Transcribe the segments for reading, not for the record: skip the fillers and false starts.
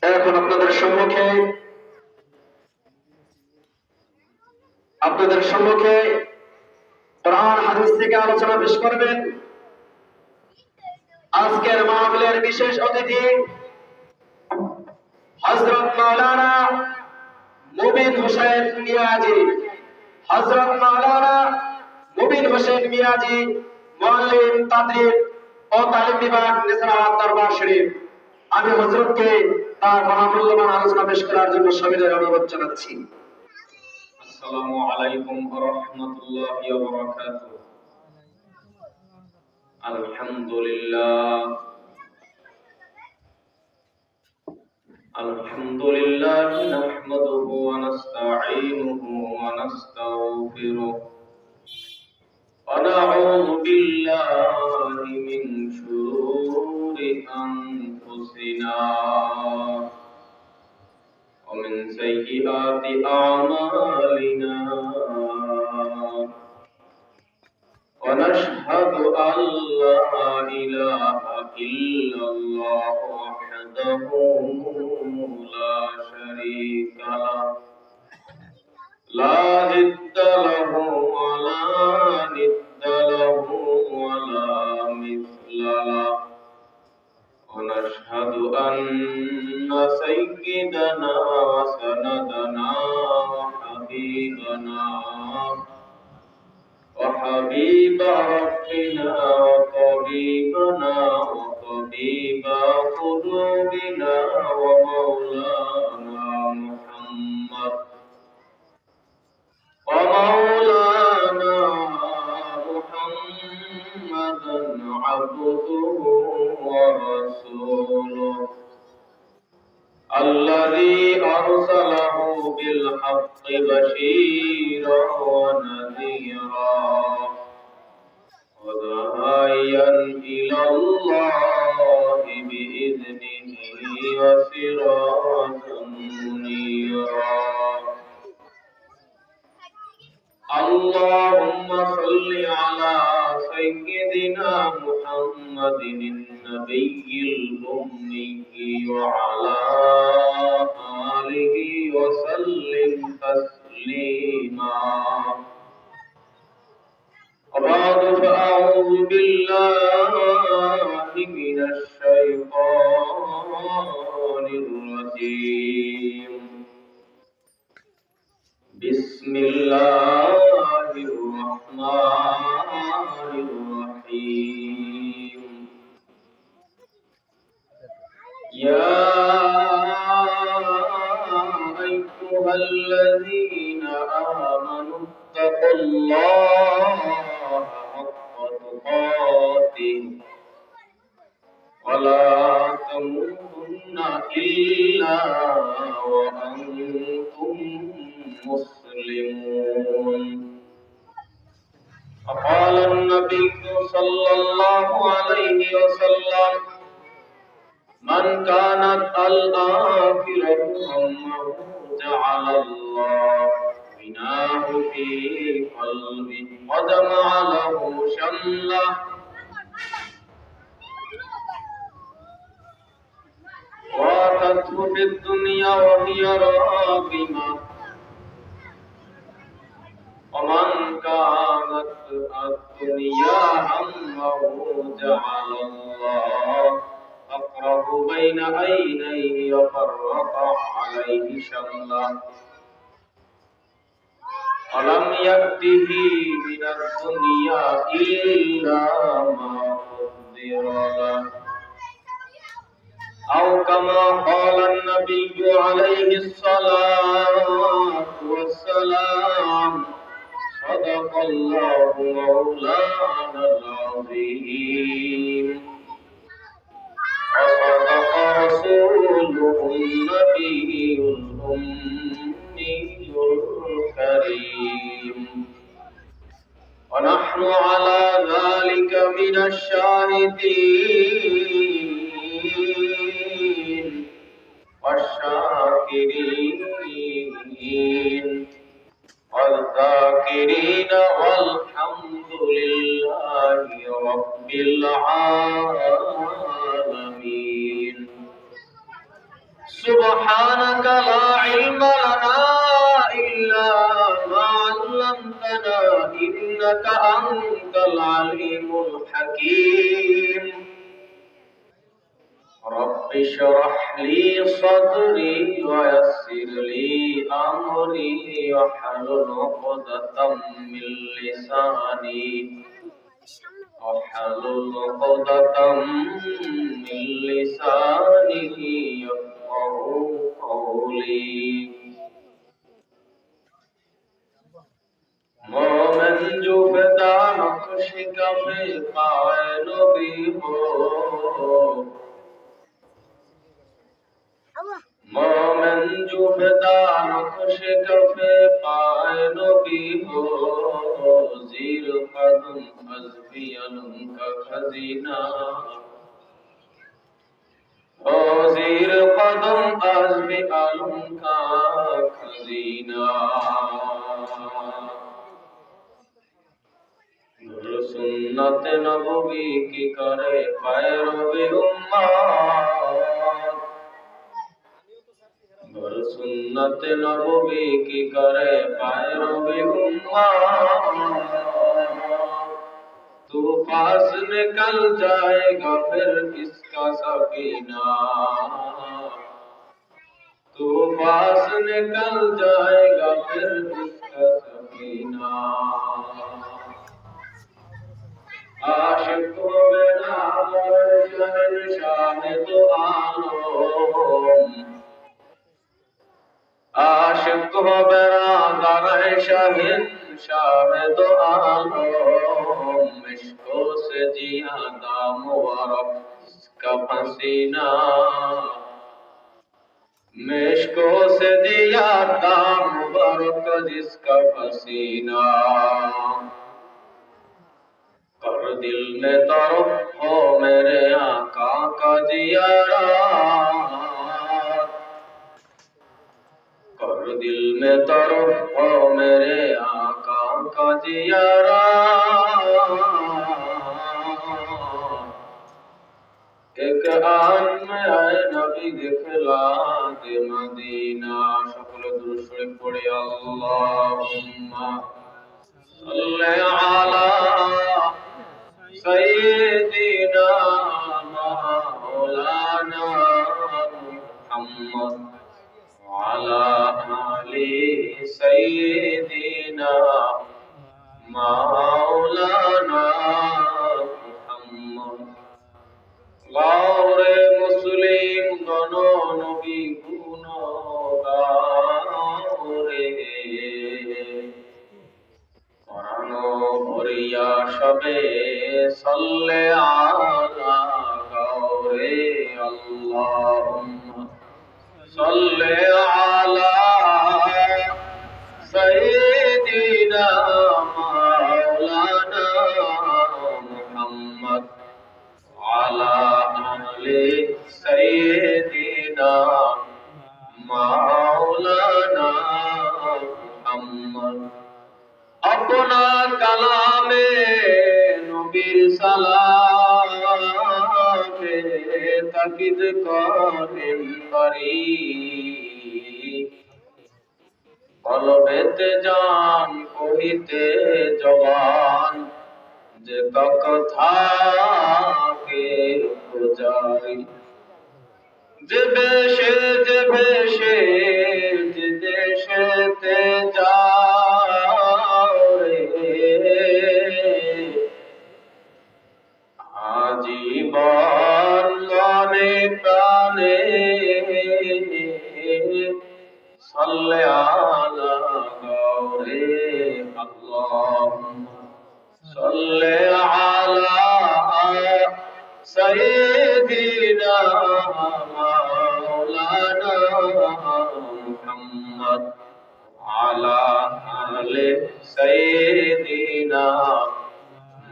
এখন আপনাদের সম্মুখে কোরআন হাদিস থেকে আলোচনা পেশ করবেন আজকের মাহফিলের বিশেষ অতিথি হযরত মাওলানা মুবিন হোসেন মিয়াজি। হযরত মাওলানা মুবিন হোসেন মিয়াজি, মুআল্লিম তাদরিস ও তালিম বিভাগ, নেছারাহাট দরবার শরীফ। আমি হযরতকে তার মহামূল্যবান আলোচনা পেশ করার জন্য সবিনয় অনুরোধ জানাচ্ছি। আসসালামু আলাইকুম ওয়া রাহমাতুল্লাহি ওয়া বারাকাতুহু। আলহামদুলিল্লাহ নাহমাদুহু ওয়া নাস্তাঈনুহু ওয়া নাস্তাগফিরুহ ওয়া নাউযু বিল্লাহি মিন শুরুরি আনফুসিনা ওয়া মিন সাইয়্যিআতি আ'মালিনা। ونشهد أن لا إله إلا الله وحده لا شريك له لا ضد له ولا ند له ولا مثل له. ونشهد أن سيدنا وسندنا وحبيب ربنا وطبيبنا وطبيب قلوبنا ومولانا محمد عبده ورسوله الذي أرسله بالحق بشيرا ونذيرا وداعيا إلى الله بإذنه وسراجا منيرا. اللهم صل على سيدنا محمد النبي الأمي وعلى آله وسلم تسليما. وبعد فأعوذ بالله من الشيطان الرجيم. بسم الله الرحمن الرحيم. يا أيها الذين آمنوا اتقوا الله حق تقاته ولا تموتن إلا وأنتم مسلمون. فقال النبي صلى الله عليه وسلم: من كانت الآخرة همه جعل الله غناه في قلبه وجمع له شمله واتته في الدنيا وهي راغمة. ومن كانت الدنيا همه جعل الله فقره بين عينيه وفرق عليه شمله ولم يأته من الدنيا إلا ما قدر له. أو كما قال النبي عليه الصلاة والسلام: صدق الله مولانا العظيم وصدق رسوله النبي الأمي الكريم. ونحن على ذلك من الشاهدين والشاكرين والذاكرين والحمد لله رب العالمين. إنك أنت العليم الحكيم رب اشرح لي صدري ويسر لي أمري واحلل عقدة من لساني يفقهوا قولي مومن جو فدا نقش کفے پائے نبی ہو مومن جو فدا نقش کفے پائے نبی ہو زیر قدم حزبی علم کا خزینہ او زیر قدم حزبی علم کا خزینہ सुन्नत नबवी की करे पैरवी उम्मत गर सुन्नत नबवी की करे पैरवी उम्मत तूफान निकल जाएगा फिर इसका सकीना तूफान निकल जाएगा फिर इसका सकीना आशिक हो मेरा शहंशाह दो आलम आशिक हो मेरा शहंशाह दो आलम इश्कों से जिया मुबारक इसका पसीना इश्कों से जिया मुबारक जिसका पसीना कर दिल में तरफ हो मेरे आका का जियारत कर दिल में तरफ हो मेरे आका का जियारत एक आन में आए नबी दिखला दे मदीना शुक्र दुरूद शरीफ पढ़े अल्लाहुम्मा सल्ले अला सय्यिदिना मौलाना मुहम्मद वाला आलि सय्यिदिना मौलाना मुहम्मद गौरे मुस्लिम दोनों नबी गुनगारे भरिया शबे सल्ले आला गौरे अल्लाहुम्मा सल्ले आला सय्यिदिना मौलाना मुहम्मद आला आले सय्यिदिना मौलाना मुहम्मद अपना कलामे नबीर सलामे ताकिद करें करी कलबेते जान कहिते जवान जे कथा के गुजारी जे बेशे जे देशे ते जा आजीवन मने प्राणे सल्ले आला गौरे अल्लाहुम्मा सल्ले आला सय्यिदिना मौलाना मुहम्मद आला आले सय्यिदिना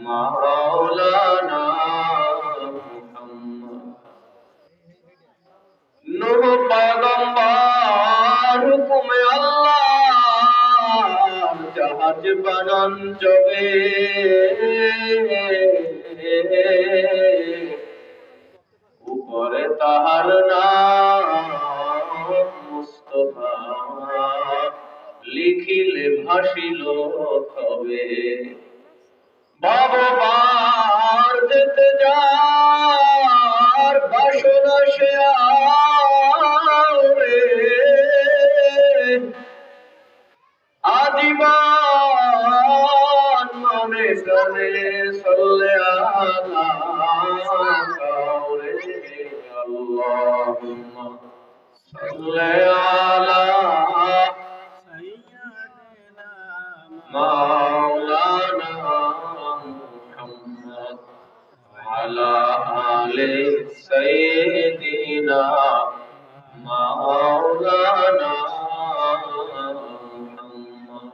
मौलाना मुहम्मद नूह पैगंबर हुक्म अल्लाह जहाज बनन जबे ऊपरे ताहार नाम मुस्तफा लिखिले भासिल कবে ভববার যেতে যার বাসনা সে আরে আজীবন মনে প্রাণে চলে আলা কাউরে আল্লাহুম্মা সাল্লি আলা মাওলানা মুহাম্মদ আলা আলি সাইয়্যিদিনা মাওলানা মুহাম্মদ।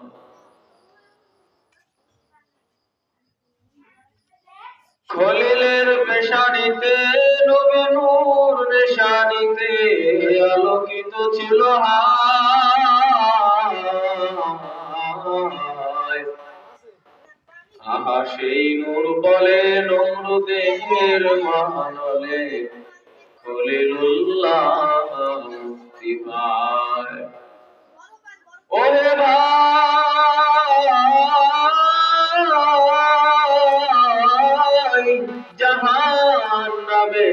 খলিলের পেশানিতে নবী নূর নিশানিতে আলোকিত ছিল হায়। আহা সেই নূর বলে নমরুদের মহানলে খলিলুল্লাহ মুক্তি পায়। ওরে ভাই জাহান্নামে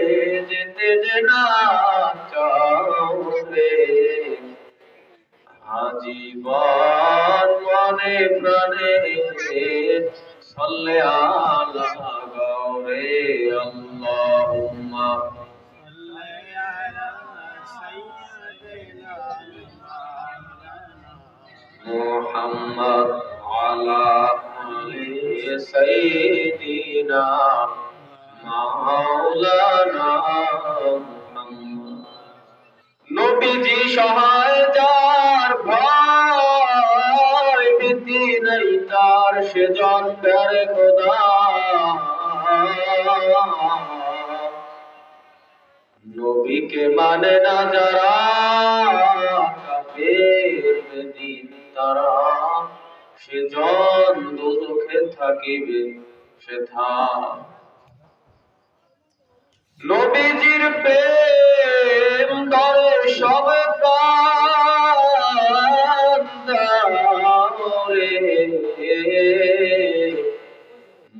যেতে যে না চাও রে আজীবন মনে প্রাণে সাল্লি আলা গাওরে আল্লাহুম্মা মুহাম্মদ আলা আলি সাইয়্যিদিনা মাওলানা মুহাম্মদ। নবীজি সহায় যার ভয় ভীতি নাই তার সেজন প্যারে খোদা। নবীকে মানে না যারা কাফের বেদিন তারা সেজন দোজখে থাকিবে সেথা। নবীজির প্রেম ধরে সব কান্দরে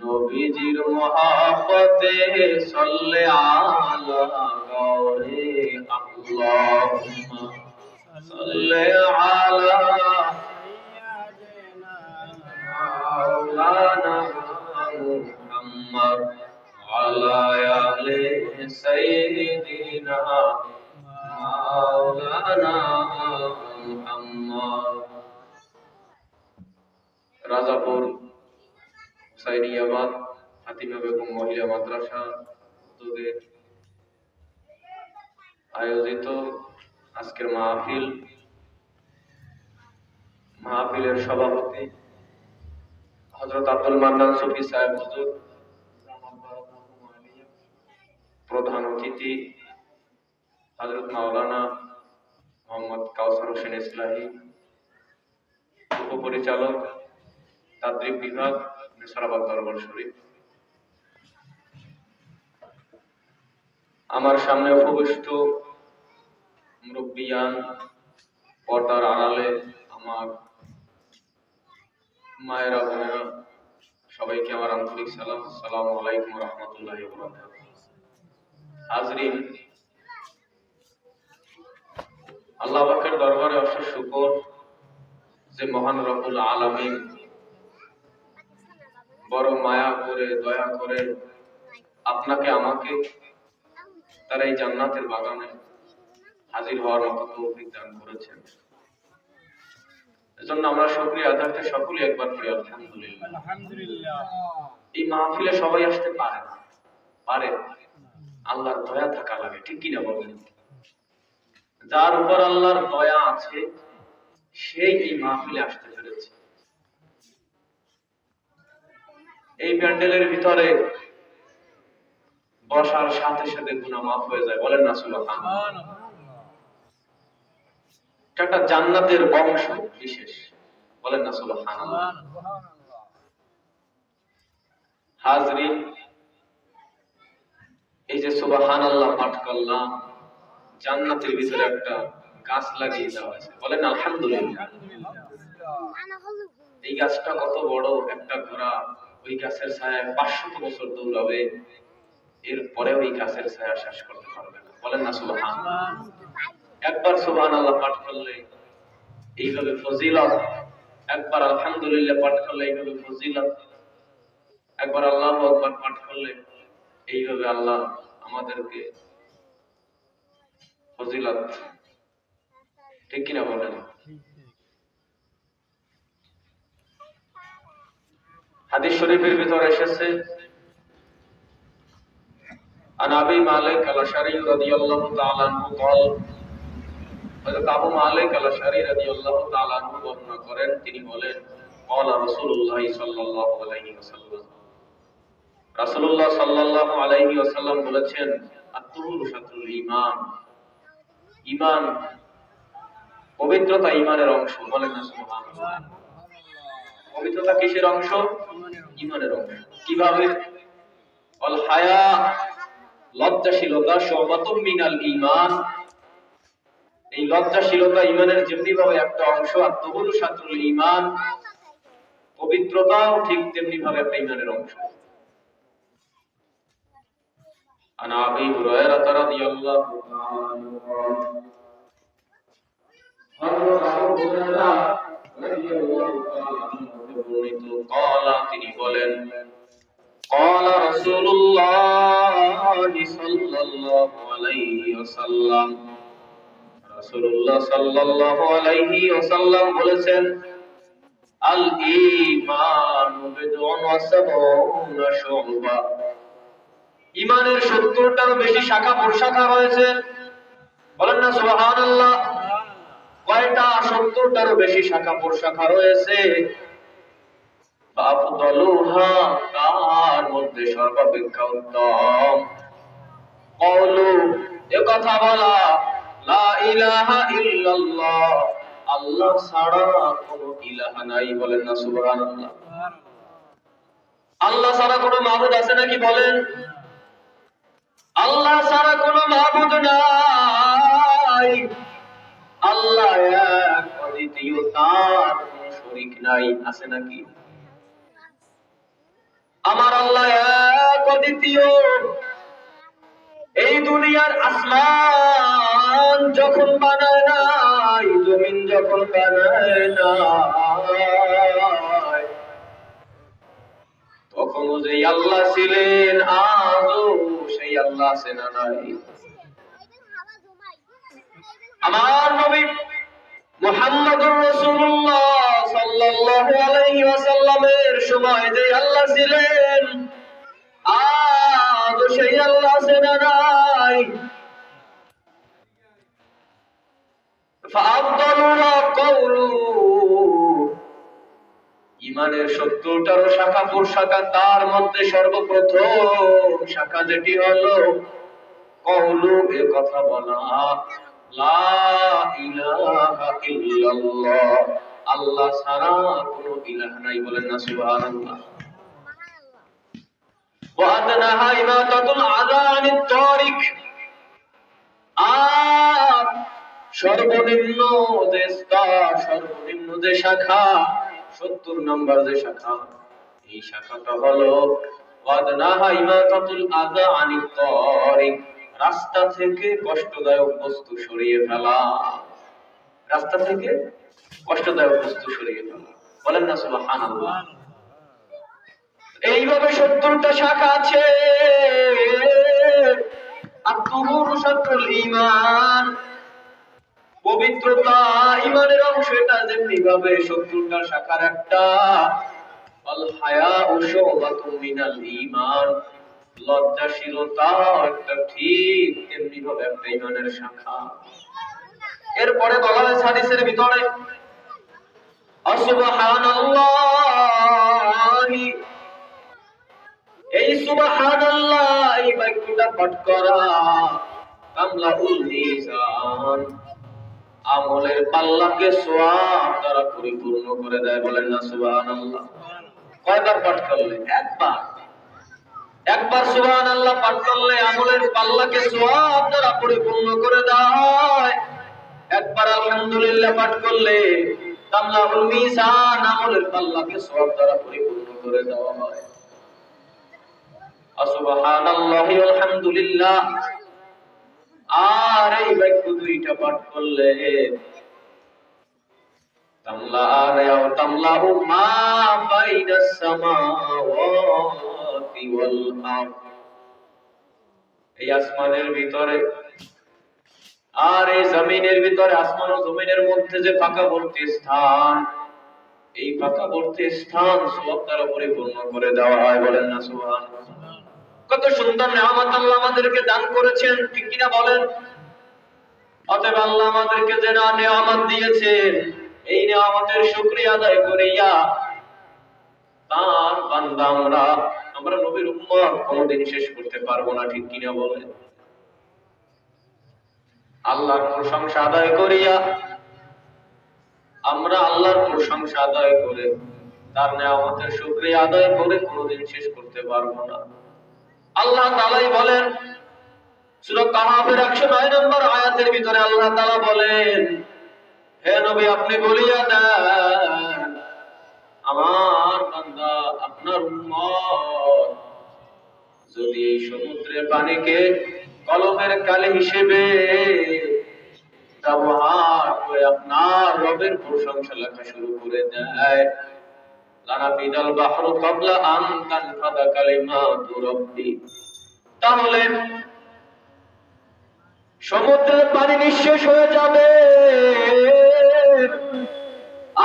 নবীজির মহাব্বতে সাল্লি আলা গাওরে আল্লাহুম্মা সাল্লি আলা মাওলানা মুহাম্মদ আলা আলি সাইয়্যিদিনা মাওলানা মুহাম্মদ। রাজাপুর হুসাইনিয়াবাদ ফাতিমা বেগম মহিলা মাদ্রাসা উদ্যোগে আয়োজিত আজকের মাহফিলের সভাপতি হযরত আব্দুল মান্নান সুফি সাহেব হুজুর, প্রধান অতিথি হযরত মাওলানা মোহাম্মদ কাউসার হোসেন ইসলাহি, উপপরিচালক তাদরিব বিভাগ নেসারাবাদ দরবার শরীফ, আমার সামনে উপবিষ্ট মুরব্বিয়ান, পর্দার আড়ালে আমার মায়েরা বোনেরা, সবাইকে আমার আন্তরিক সালাম। আসসালামু আলাইকুম ওয়া রাহমাতুল্লাহি ওয়া বারাকাতুহু। হাজরিন, আল্লাহ পাকের দরবারে অশেষ শুকর যে মহান রব্বুল আলামিন বড় মায়া করে দয়া করে আপনাকে আমাকে তার এই জান্নাতের বাগানে হাজির হওয়ার মতো তৌফিক দান করেছেন। এজন্য আমরা শুকরিয়া আদায় সকলেই একবার পড়ি আলহামদুলিল্লাহ। আলহামদুলিল্লাহ। এই মাহফিলে সবাই আসতে পারে না, পারে আল্লাহর দয়া থাকা লাগে, ঠিক কিনা বলেন? যার উপর আল্লাহর দয়া আছে সেই এই মাহফিলে আসতে পেরেছে। এই প্যান্ডেলের ভিতরে বসার সাথে সাথে গুনাহ মাফ হয়ে যায়, বলেন না সুবহানাল্লাহ। এটা জান্নাতের অংশ বিশেষ, বলেন না সুবহানাল্লাহ। হাজরিন, এই যে সুবহানাল্লাহ পাঠ করলাম, জান্নাতের ভিতরে একটা গাছ লাগিয়ে দেওয়া হয়েছে, বলেন আলহামদুলিল্লাহ। এই গাছটা কত বড়, একটা ঘোড়া ওই গাছের ছায়ায় 500 বছর দৌড়াবে, এরপরে ওই গাছের ছায়া শেষ করতে পারবে না। বলেন না সুবহানাল্লাহ। একবার সুবহানাল্লাহ পাঠ করলে এইভাবে ফজিলত, একবার আলহামদুলিল্লাহ পাঠ করলে এইভাবে ফজিলত, একবার আল্লাহু আকবার পাঠ করলে এইভাবে আল্লাহ আমাদেরকে ফজিলত, ঠিক কিনা বলেন? হাদিস শরীফের ভিতরে এসেছে, আন আবি মালিক আল-আশআরী রাদিয়াল্লাহু তাআলা আনহু قال, হযরত আবু মালিক আল-আশআরী রাদিয়াল্লাহু তাআলা আনহু বর্ণনা করেন, তিনি বলেন, قال রাসূলুল্লাহ সাল্লাল্লাহু আলাইহি ওয়াসাল্লাম, রাসূলুল্লাহ সাল্লাল্লাহু আলাইহি ওয়াসাল্লাম বলেছেন, আত-তুহুরু শাতরুল ঈমান, ঈমান, পবিত্রতা ঈমানের অংশ। বলেন না সুবহানাল্লাহ। পবিত্রতা কিসের অংশ? ঈমানের অংশ। কিভাবে? আল হায়া, লজ্জাশীলতা, শুবাতুম মিনাল ঈমান, এই লজ্জাশীলতা ঈমানের যেমনি ভাবে একটা অংশ, আত-তুহুরু শাতরুল ঈমান, পবিত্রতাও ঠিক তেমনি ভাবে একটা ঈমানের অংশ। আন আবি হুরায়রা রাদিয়াল্লাহু তাআলা আনহু قال, তিনি বলেন, قال রাসূলুল্লাহ সাল্লাল্লাহু আলাইহি ওয়াসাল্লাম, রাসূলুল্লাহ সাল্লাল্লাহু আলাইহি ওয়াসাল্লাম বলেছেন, আল ঈমানু বিদউন ওয়া সাবউনা শুবা, ঈমানের 70টারও বেশি শাখা প্রশাখা রয়েছে। বলেন না সুবহানাল্লাহ। কয়টা? 70টারও বেশি শাখা প্রশাখা রয়েছে। আফদালুহা, তার মধ্যে সর্বাপেক্ষা উত্তম, কওলু, এ কথা বলা, লা ইলাহা ইল্লাল্লাহ, আল্লাহ ছাড়া কোনো ইলাহা নাই। বলেন না সুবহানাল্লাহ। আল্লাহ ছাড়া কোনো মাবুদ আছে নাকি? বলেন। আল্লাহ ছাড়া কোনো মাবুদ নাই। আল্লাহ এক, অদ্বিতীয়, তার কোনো শরীক নাই। আছে নাকি? আমার আল্লাহ এক, অদ্বিতীয়। এই দুনিয়ার আসমান যখন বানায় নাই, জমিন যখন বানায় নাই, তখনও যেই আল্লাহ ছিলেন, আজও সেই আল্লাহ আছে না নাই? আমার নবী মুহাম্মদুর রাসূলুল্লাহ সাল্লাল্লাহু আলাইহি ওয়াসাল্লামের সময় যে আল্লাহ ছিলেন, আজও সেই আল্লাহ আছে না নাই? ফাআফদালুনা কওলু, ঈমানের 70টারও শাখা প্রশাখা, তার মধ্যে সর্বপ্রথম শাখা যেটি হলো কওলু, এ কথা বলা, লা ইলাহা ইল্লাল্লাহ, আল্লাহ ছাড়া কোনো ইলাহ নাই। বলেন না সুবহানাল্লাহ। ওয়া আদনাহা ইমাতাতুল আযা আনিত তারিক, আর সর্বনিম্ন যে স্তর, সর্বনিম্ন যে শাখা, 70 নম্বর যে শাখা, এই শাখাটা হলো ওয়াদনাহা ইমাতাতুল আযা আনিত তারিক, রাস্তা থেকে কষ্টদায়ক বস্তু সরিয়ে ফেলা। রাস্তা থেকে কষ্টদায়ক বস্তু সরিয়ে ফেলা। বলেন না সুবহানাল্লাহ। এইভাবে 70টা শাখা আছে। আত-তুহুরু শাতরুল ঈমান, পবিত্রতা ঈমানের অংশ। এটা যেমনি ভাবে 70টা শাখার একটা। আল হায়াউ শুবাতুম মিনাল ঈমান, লজ্জাশীলতা একটা ঠিক তেমনি ভাবে একটা ঈমানের শাখা। এরপরে বলা হয়েছে হাদিসের ভিতরে, সুবহানাল্লাহি, এই সুবহানাল্লাহ, এই বাক্যটা পাঠ করা কামলাউল মিজান, আমলের পাল্লাকে সওয়াব দ্বারা পরিপূর্ণ করে দেয়। বলেন না সুবহানাল্লাহ। কয়বার পাঠ করলে? একবার সুবহানাল্লাহ পাঠ করলে আমলের পাল্লাকে সওয়াব দ্বারা পরিপূর্ণ করে দেওয়া হয়। একবার আলহামদুলিল্লাহ পাঠ করলে কামলাউল মিজান, আমলের পাল্লাকে সওয়াব দ্বারা পরিপূর্ণ করে দেওয়া হয়। সুবহানাল্লাহি আলহামদুলিল্লাহ। আর এই বাক্য দুইটা পাঠ করলে তামলাউ মা বাইনাস সামাওয়াতি ওয়াল আরদ, এই আসমানের ভিতরে আর এই জমিনের ভিতরে, আসমান ও জমিনের মধ্যে যে পাকাবর্তী স্থান, এই পাকাবর্তী স্থান সওয়াব দ্বারা পরিপূর্ণ করে দেওয়া হয়। বলেন না সুবহানাল্লাহ। কত সুন্দর নিয়ামত আল্লাহ আমাদেরকে দান করেছেন, ঠিক কিনা বলেন? অতএব আল্লাহ আমাদেরকে যে নিয়ামত দিয়েছেন, এই নিয়ামতের শুকরিয়া আদায় করিয়া তার বান্দা আমরা নবীর উম্মত কোনদিন শেষ করতে পারবো না, ঠিক কিনা বলেন? আল্লাহর প্রশংসা আদায় করিয়া আমরা আল্লাহর প্রশংসা আদায় করে তার নিয়ামতের শুকরিয়া আদায় করে কোনদিন শেষ করতে পারবো না। আল্লাহ তাআলাই বলেন সূরা কাহফের 109 নম্বর আয়াতের ভিতরে আল্লাহ তাআলা বলেন, হে নবী আপনি বলিয়া দেন আমার বান্দা আপনার উম্মত যদি এই সমুদ্রের পানিকে কলমের কালি হিসেবে ব্যবহার করে আপনার রবের প্রশংসা লেখা শুরু করে দেয়, লানাফিদাল বাহরু ক্বাবলা আন তানফাদা কালিমাতু রাব্বি, তাহলে সমুদ্রের পানি নিঃশেষ হয়ে যাবে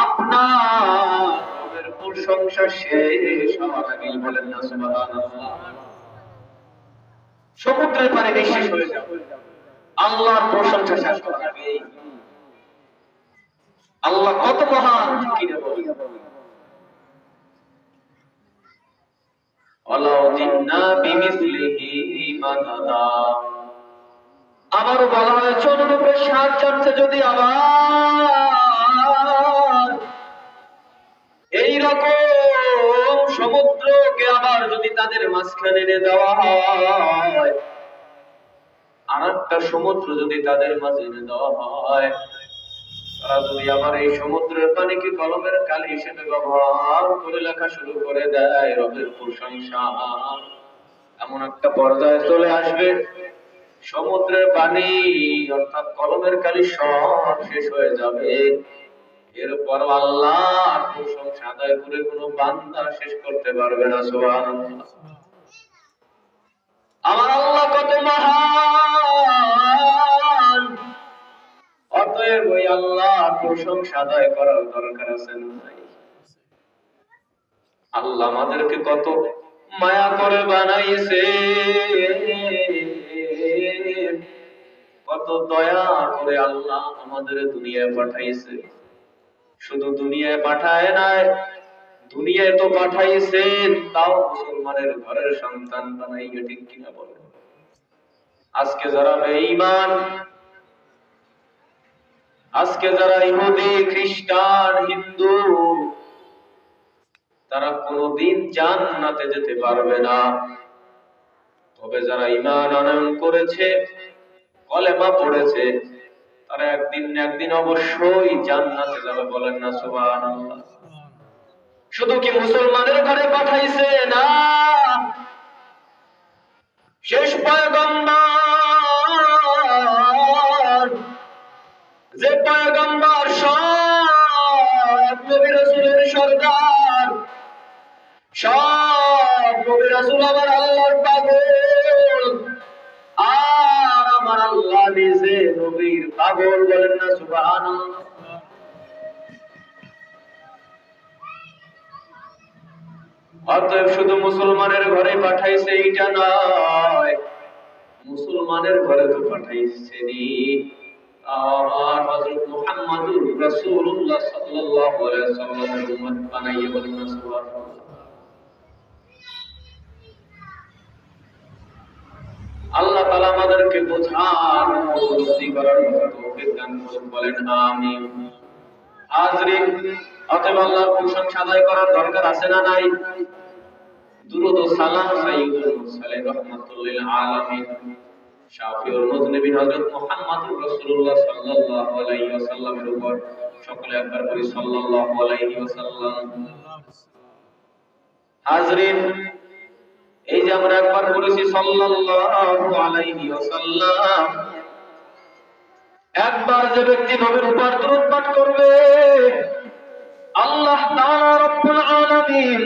আপনার রবের প্রশংসা শেষ হওয়ার আগেই। বলেন না সুবহানাল্লাহ। সমুদ্রের পানি নিঃশেষ হয়ে যাবে আল্লাহর প্রশংসা শেষ হওয়ার আগেই। আল্লাহ কত মহান, কি না বলি? ওয়ালাউ জিন্না বিমিসলিহি মাদাদা, আমারও বলা হয়েছে অনুরূপের সাহায্যার্থে যদি আবার এইরকম সমুদ্রকে আবার যদি তাদের মাঝখানে এনে দেওয়া হয়, আর একটা সমুদ্র যদি তাদের মাঝে এনে দেওয়া হয়, তারা যদি আবার এই সমুদ্রের পানিকে কলমের কালি হিসেবে ব্যবহার করে লেখা শুরু করে দেয় রবের প্রশংসা, এমন একটা পর্যায়ে চলে আসবে সমুদ্রের পানি অর্থাৎ কলমের কালি সব শেষ হয়ে যাবে, এরপর আল্লাহর প্রশংসা আদায় করে কোনো বান্দা শেষ করতে পারবে না। সুবহানাল্লাহ। আমার আল্লাহ কত মহান, অতএব ওই আল্লাহর প্রশংসা আদায় করার দরকার আছে না নাই? আল্লাহ আমাদেরকে কত মায়া করে বানাইছে, কত দয়া করে আল্লাহ আমাদের দুনিয়ায় পাঠাইছে। শুধু দুনিয়ায় পাঠায় নাই, দুনিয়ায় তো পাঠাইছেন তাও মুসলমানের ঘরের সন্তান বানাইয়া, ঠিক কিনা বলেন? আজকে যারা বেঈমান, আজকে যারা ইহুদি খ্রিস্টান হিন্দু, তারা কোনদিন জান্নাতে যেতে পারবে না। তবে যারা ঈমান আনয়ন করেছে, কলেমা পড়েছে, তারা একদিন না একদিন অবশ্যই জান্নাতে যাবে। বলেন না সুবহানাল্লাহ। শুধু কি মুসলমানের ঘরে পাঠাইছে না, শেষ পয়গম্বর, যে পয়গম্বর সব নবী রাসূলের সরদার, সব নবী রাসূল আমার আল্লাহর পাগল, আর আমার আল্লাহ নিজে নবীর পাগল। বলেন না সুবহানাল্লাহ। অতএব শুধু মুসলমানের ঘরে পাঠাইছে এইটা নয়, মুসলমানের ঘরে তো পাঠাইছেনি আমার হযরত মুহাম্মদুর রাসূলুল্লাহ সাল্লাল্লাহু আলাইহি ওয়াসাল্লামের উম্মত বানাইয়া। বলেন না সুবহানাল্লাহ। আল্লাহ তাআলা আমাদেরকে বোঝার উপলব্ধি করার তৌফিক দান করুন। বলেন আমিন। হাজরিন, অতএব আল্লাহর প্রশংসা আদায় করার দরকার আছে না নাই? দুরূদ ও সালাম সাইয়্যিদুল মুরসালিন রাহমাতুল লিল আলামিন শাফিউল মুযনিবিন হযরত মুহাম্মদুর রাসূলুল্লাহ সাল্লাল্লাহু আলাইহি ওয়াসাল্লামের উপর সকলে একবার বলি সাল্লাল্লাহু আলাইহি ওয়াসাল্লাম। হাজরিন, এই যে আমরা একবার বলেছি সাল্লাল্লাহু আলাইহি ওয়াসাল্লাম, একবার যে ব্যক্তি নবীর উপর দরুদ পাঠ করবে আল্লাহ তাআলা রব্বুল আলামিন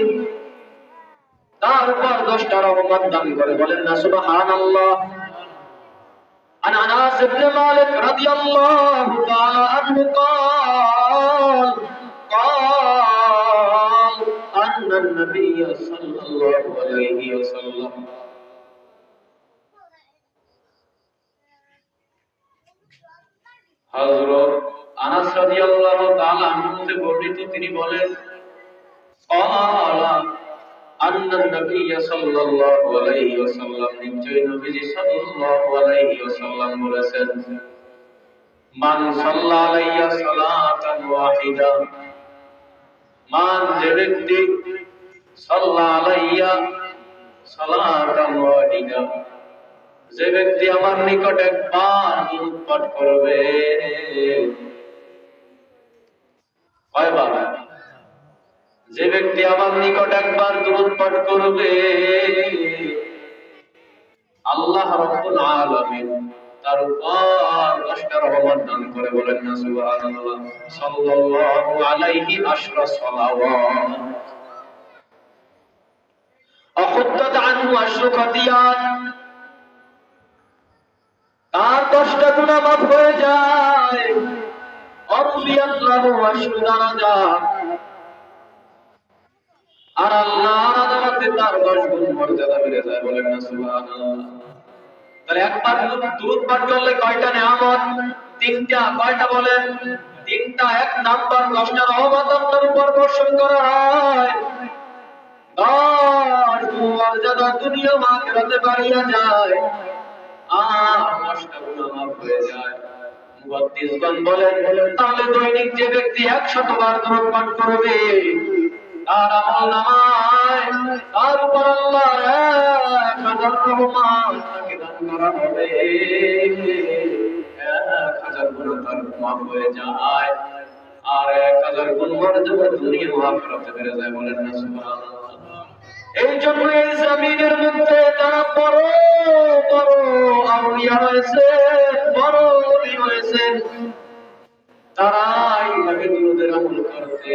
তার উপর 10টা রহমত দান করে। বলেন না সুবহানাল্লাহ। عن انس بن مالك رضي الله تعالى عنه قال ان النبي صلى الله عليه وسلم হযরত আনাস রাদিয়াল্লাহু তাআলা আনহু থেকে বর্ণিত, তিনি বলেন قال أن النبي صلى الله عليه وسلم নিশ্চয় নবীজি সাল্লাল্লাহু আলাইহি ওয়াসাল্লাম বলেছেন, মান সাল্লা আলাইয়া সালাতান ওয়াহিদা, মান যে ব্যক্তি সাল্লা আলাইয়া সালাতান ওয়াহিদা, যে ব্যক্তি আমার নিকট একবার দরুদ পাঠ করবে। কয়বার? যে ব্যক্তি আমার নিকট একবার দরুদ পাঠ করবে আল্লাহ রাব্বুল আলামিন তার উপর 10টা রহমত দান করে। বলেন না সুবহানাল্লাহ। সাল্লাল্লাহু আলাইহি আশরা সালাওয়াত আখুদ্দাত আনহু আশরু খাতিয়াত, তার 10টা গুনাহ মাফ হয়ে যায়। অরফিয়াত লাহু আশরু দারাজাত, আর আল্লাহর আদালতে তার 10 গুণ মর্যাদা বেড়ে যায়। বলেন না সুবহানাল্লাহ। তাহলে একবার দরুদ পাঠ করলে কয়টা নিয়ামত? 3টা। কয়টা বলেন? 3টা। এক নাম্বার 10টা রহমত আপনার উপর বর্ষণ করা হয়। 10 গুণ মর্যাদা দুনিয়া ও আখিরাতে বাড়িয়ে যায়, আর 10টা গুনাহ মাফ হয়ে যায়। মুহাদ্দিসগণ বলেন, তাহলে দৈনিক যে ব্যক্তি 100 বার দরুদ পাঠ করবে তার আমলনামায় তার উপর আল্লাহ 1000 রহমত তাকে দান করা হবে। 1000 গুণ তার মাফ হয়ে যায়, আর 1000 গুণ মর্যাদা দুনিয়া ও আখিরাতে বেড়ে যায়। বলেন না সুবহানাল্লাহ। এই জন্য এই জমিনের মধ্যে যারা বড় বড় আউলিয়া রয়েছে, বড় ওলি রয়েছে, তারা এইভাবে দরুদের আমল করতে।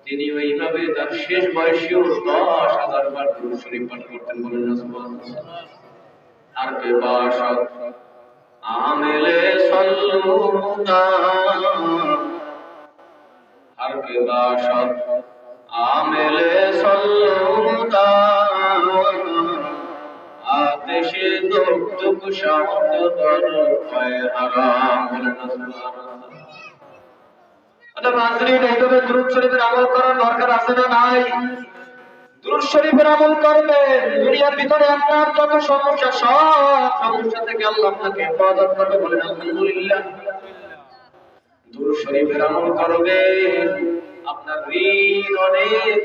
তিনি ওইভাবে তার শেষ বয়সেও 10,000 বার দুরূদ শরীফ পাঠ করতেন। বলেন না সুবহানাল্লাহ। আর কে বাশাত আমেলে সাল্লুনা, আর কে বাশাত আমেলে সাল্লুনা, আতেশে দুঃখ শামত দর পায় হারাম। বলেন না সুবহানাল্লাহ। এইভাবে দুরূদ শরীফের আমল করার দরকার আছে না নাই? দুরূদ শরীফের আমল করবেন, দুনিয়ার ভিতরে আপনার যত সমস্যা, সব সমস্যা থেকে আল্লাহ আপনাকে হেফাজত করবে। বলেন আলহামদুলিল্লাহ। দুরূদ শরীফের আমল করবেন, আপনার ঋণ, অনেক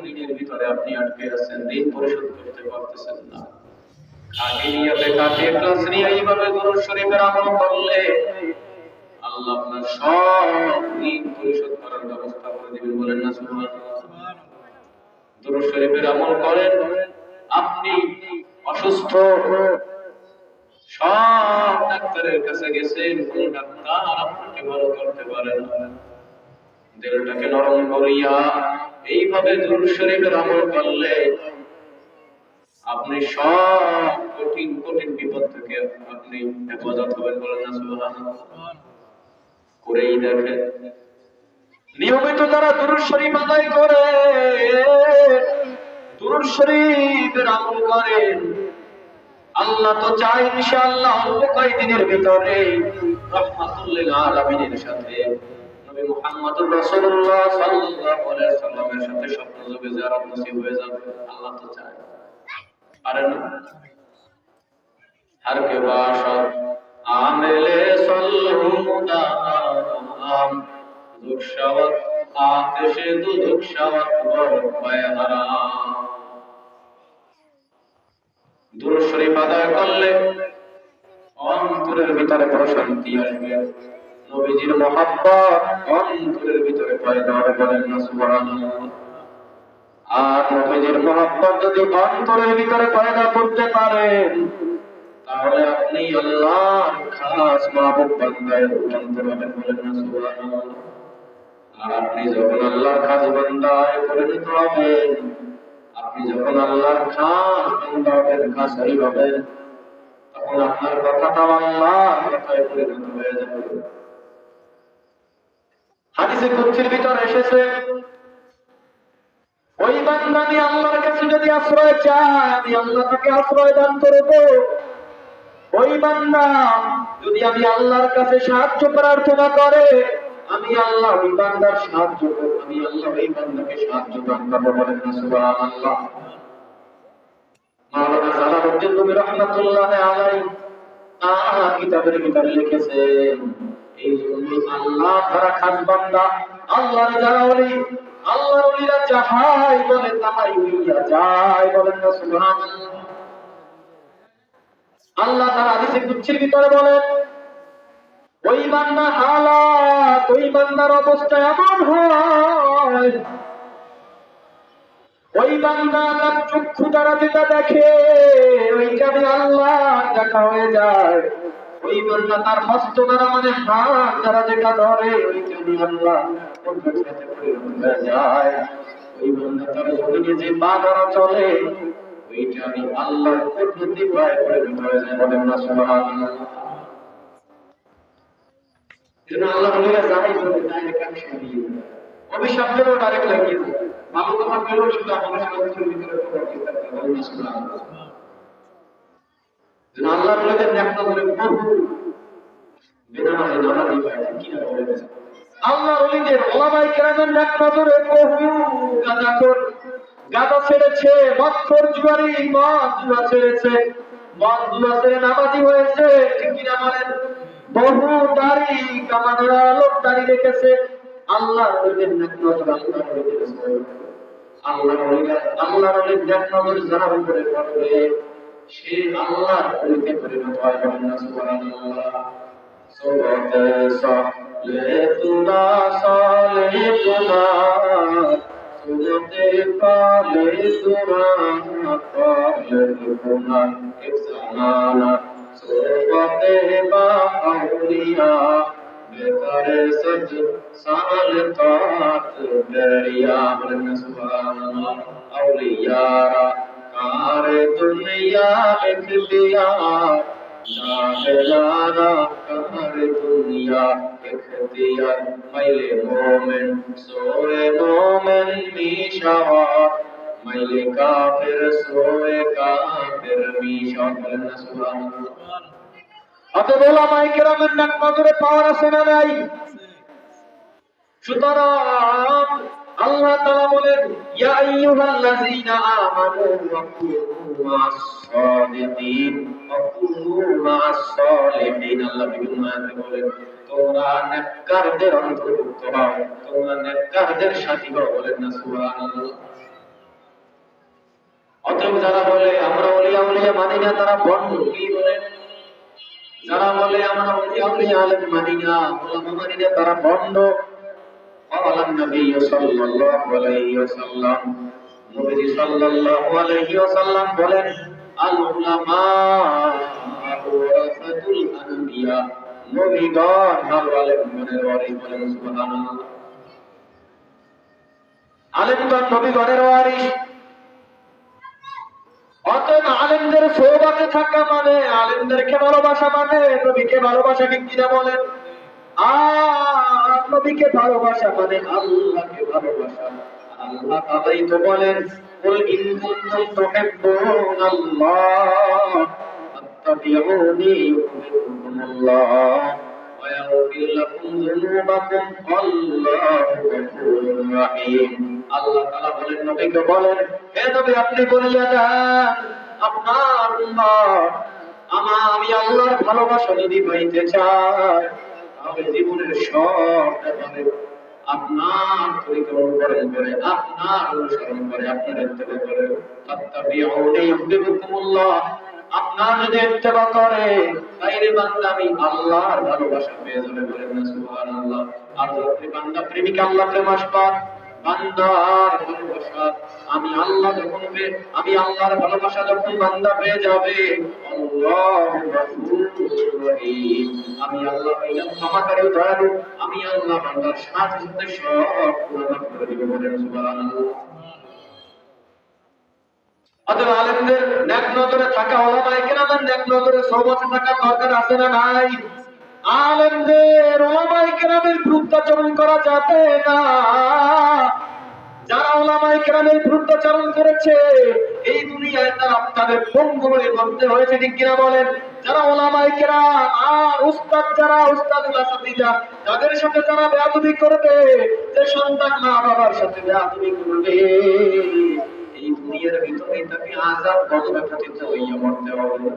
ঋণের ভিতরে আপনি আটকে আছেন, ঋণ পরিশোধ করতে পারতেছেন না। খাঁটি নিয়তে, খাঁটি ইখলাস নিয়ে এইভাবে দুরূদ শরীফের আমল করলে আল্লাহ আপনার সব ঋণ পরিশোধ করার ব্যবস্থা করে দিবেন। বলেন না সুবহানাল্লাহ। দুরূদ শরীফের আমল করেন। আপনি অসুস্থ, সব ডাক্তারের কাছে গেছেন, কোন ডাক্তার আপনাকে ভালো করতে পারে না। দিলটাকে নরম করিয়া এইভাবে দুরূদ শরীফের আমল করলে আপনি সব কঠিন কঠিন বিপদ থেকে আপনি হেফাজত হবেন। বলেন না সুবহানাল্লাহ। করেই দেখেন। নিয়মিত যারা দুরূদ শরীফ আদায় করে, দুরূদ শরীফের আমল করেন, আল্লাহ তো চাই ইনশাআল্লাহ অল্প কয়েকদিনের ভিতরে রাহমাতুল লিল আলামিনের সাথে নবী মুহাম্মদুর রাসূলুল্লাহ সাল্লাল্লাহু আলাইহি ওয়াসাল্লামের সাথে স্বপ্নযোগে জিয়ারত নসিব হয়ে যাবে। আল্লাহ তো চায়। পারে না? हर के बाशत आमिले सल्लुदाम दुखशावत आतिशे दुखशावत बरपाय हाराम। দুরূদ শরীফ আদায় করলে অন্তরের ভিতরে প্রশান্তি আসবে। নবীজির মহব্বত অন্তরের ভিতরে পয়দা হবে, বলেন না সুবহানাল্লাহ। আর নবীজির মহব্বত যদি অন্তরের ভিতরে পয়দা করতে পারেন, তাহলে আপনি আল্লাহর খাস মাহবুব বান্দায় রূপান্তর হবেন, বলেন না সুবহানাল্লাহ। আর আপনি যখন আল্লাহর খাস বান্দায় পরিণত হবেন, আপনি যখন আল্লাহর খাস বান্দা হবেন, খাস ওলি হবেন, তখন আপনার কথাটাও আল্লাহর কথায় পরিণত হয়ে যাবে। হাদিসে কুদসির ভিতর এসেছে, ওই বান্দা আমি আল্লাহর কাছে যদি আশ্রয় চায়, আমি আল্লাহ তাকে আশ্রয় দান করব। ওই বান্দা যদি আমি আল্লাহর কাছে সাহায্য প্রার্থনা করে, আমি আল্লাহ ওই বান্দার সাহায্য করব, আমি আল্লাহ ওই বান্দাকে সাহায্য দান করব, বলেন না সুবহানাল্লাহ। মাওলানা জালালউদ্দিন রুমি রাহমাতুল্লাহ আলাইহি তার কিতাবের ভিতরে লিখেছেন, এই জন্য আল্লাহ তারা খাস বান্দা, আল্লাহর যারা ওলি, আল্লাহর ওলিরা যাহাই বলে তাহাই হইয়া যায়, বলেন না সুবহানাল্লাহ। আল্লাহ তাআলা হাদিসে কুদসির ভিতরে বলেন, ওই বান্দা হালাত, ওই বান্দার অবস্থা এমন হয়, ওই বান্দা তার চক্ষু দ্বারা যেটা দেখে, ওইটা আমি আল্লাহ দেখা হয়ে যায়। ওই বান্দা তার হস্ত দ্বারা, মানে হাত দ্বারা যেটা ধরে, ওইটা আমি আল্লাহ হয়ে যায়। ওই বান্দা তার জমিনে যে পা দ্বারা চলে, ওইটা আমি আল্লাহর কুদরতি পায়ে পরিণত হয়ে যায়, বলেন না সুবহানাল্লাহ। যেন আল্লাহ বলে যাই বলে ডাইরেক্ট অ্যাকশন দিয়ে অভিশাপ দিলেও ডাইরেক্ট লাগিয়ে দেয়, ভালো কথা পেলেও শুধু আমাদের অন্তরের ভিতরে প্রভাবিত থাকে, বলেন না সুবহানাল্লাহ। যেন আল্লাহ বলে নেক নজরে বহু বেনামাজি নামাজি ভাই কি না বলে, আল্লাহর ওলিদের ওলামায়ে কেরামের নেক নজরে বহু গাঁজাখোর গাঁজা ছেড়েছে, মদখোর জুয়ারি মদ জুয়া ছেড়েছে, মদ জুয়া ছেড়ে নামাজি হয়েছে, ঠিক কিনা বলেন। বহু দাড়ি কামানেরা লোক দাড়ি রেখেছে, আল্লাহর ওলিদের নেক নজর, আল্লাহর ওলিদের আল্লাহর ওলিরা, আল্লাহর ওলির নেক নজর যারা উপরে পড়বে, সে আল্লাহর ওলিতে পরিণত হয়, বলেন না সুবহানাল্লাহ। সোবতে সালে তুনা সালে তুনা, সোবতে কালে তুনা কালে তুনা, এক জামানা সোবতে বা আউলিয়া, বেকারে সজ সাল তাত দরিয়া, বলেন না সুবহানাল্লাহ। আউলিয়ারা কারে দুনিয়া লিখ দিয়া, জাহেলারা কারে দুনিয়া ইখতিয়ার, মাইলে মোমেন সোয়ে মোমেন মিশাওয়ার, মাইলে কাফির সোয়ে কাফির মিশাওয়ার, বলেন না সুবহানাল্লাহ। অতএব ওলামায়ে কেরামের নেক নজরে পাওয়ার আছে না নাই? সুতরাং আল্লাহ তাআলা বলেন, ইয়া আইয়ুহাল্লাযীনা আমানু ওয়াকুনু মা'আস সাদিকিন ওয়াকুনু মা'আস সালিহিন। আল্লাহ বিভিন্ন আয়াতে বলেন, তোমরা নেককারদের অন্তর্ভুক্ত হও, তোমরা নেককারদের সাথী হও, বলেন না সুবহানাল্লাহ। অতএব যারা বলে আমরা ওলিয়া ওলিয়া মানি না, তারা ভণ্ড। কি বলেন? যারা বলে আমরা ওলিয়া ওলিয়া আলেম মানি না, ওলামা মানি না, তারা ভণ্ড। قال النبي صلى الله عليه وسلم, নবী সাল্লাল্লাহু আলাইহি ওয়াসাল্লাম বলেন, আল উলামা ওয়ারাসাতুল আনবিয়া, নবীগণ ভালো আলেমগণের ওয়ারিস, বলেন সুবহানাল্লাহ। আলেমগণ নবীগণের ওয়ারিস। অতএব আলেমদের সোহবতে থাকা মানে, আলেমদেরকে ভালোবাসা মানে নবীকে ভালোবাসা, ঠিক কিনা বলেন। আর নবীকে ভালোবাসা মানে আল্লাহকে ভালোবাসা। আল্লাহ তাআলাই তো বলেন, কুল ইন কুনতুম তুহিব্বুনাল্লাহ ফাত্তাবিউনি ইউহিব্বুকুমুল্লাহ ওয়া ইয়াগফির লাকুম যুনুবাকুম ওয়াল্লাহু গফুরুর রহিম। আল্লাহ তাআলা বলেন, নবীকে বলেন, হে নবী আপনি বলিয়া দেন আপনার উম্মত, আমি আল্লাহর ভালোবাসা যদি পাইতে চাই, তাহলে জীবনের সব ব্যাপারে আপনার তরিকা অনুসরণ করে, আপনার অনুসরণ করে, আপনার ইত্তেবা করে। ফাত্তাবিউনি ইউহিব্বুকুমুল্লাহ, আপনার যদি ইত্তেবা করে তাইলে বান্দা আমি আল্লাহর ভালোবাসা পেয়ে যাবে, বলেন না সুবহানাল্লাহ। আর যদি বান্দা প্রেমিক আল্লাহ প্রেম আসবা, বান্দার ভালোবাসা আমি আল্লাহ যখন আমি আল্লাহর ভালোবাসা যখন বান্দা পেয়ে যাবে, আল্লাহু গফুরুর রহিম, আমি আল্লাহ হইলাম ক্ষমাকারী দয়ালু, আমি আল্লাহ বান্দার সাথে সাথে সব গুনাহ মাফ করে দিব, বলেন সুবহানাল্লাহ। অতএব আলেমদের নেক নজরে থাকা, ওলামায়ে কেরামের নেক নজরে সোহবতে থাকা দরকার আছে না নাই? আলেমদের ওলামায়ে কেরামের বিরুদ্ধাচরণ করা যাবে না। যারা ওলামায়ে কেরামের বিরুদ্ধাচরণ করেছে এই দুনিয়ায় তারা তাদের পঙ্গু হয়ে মরতে হয়েছে, ঠিক কিনা বলেন? যারা ওলামায়ে কেরাম আর উস্তাদ, যারা উস্তাদুল আসাতিজা, তাদের সাথে যারা বেয়াদবি করবে, যে সন্তান মা বাবার সাথে বেয়াদবি করবে, এই দুনিয়ার ভিতরে তাকে আযাব গজবে পতিত হইয়া মরতে হবে।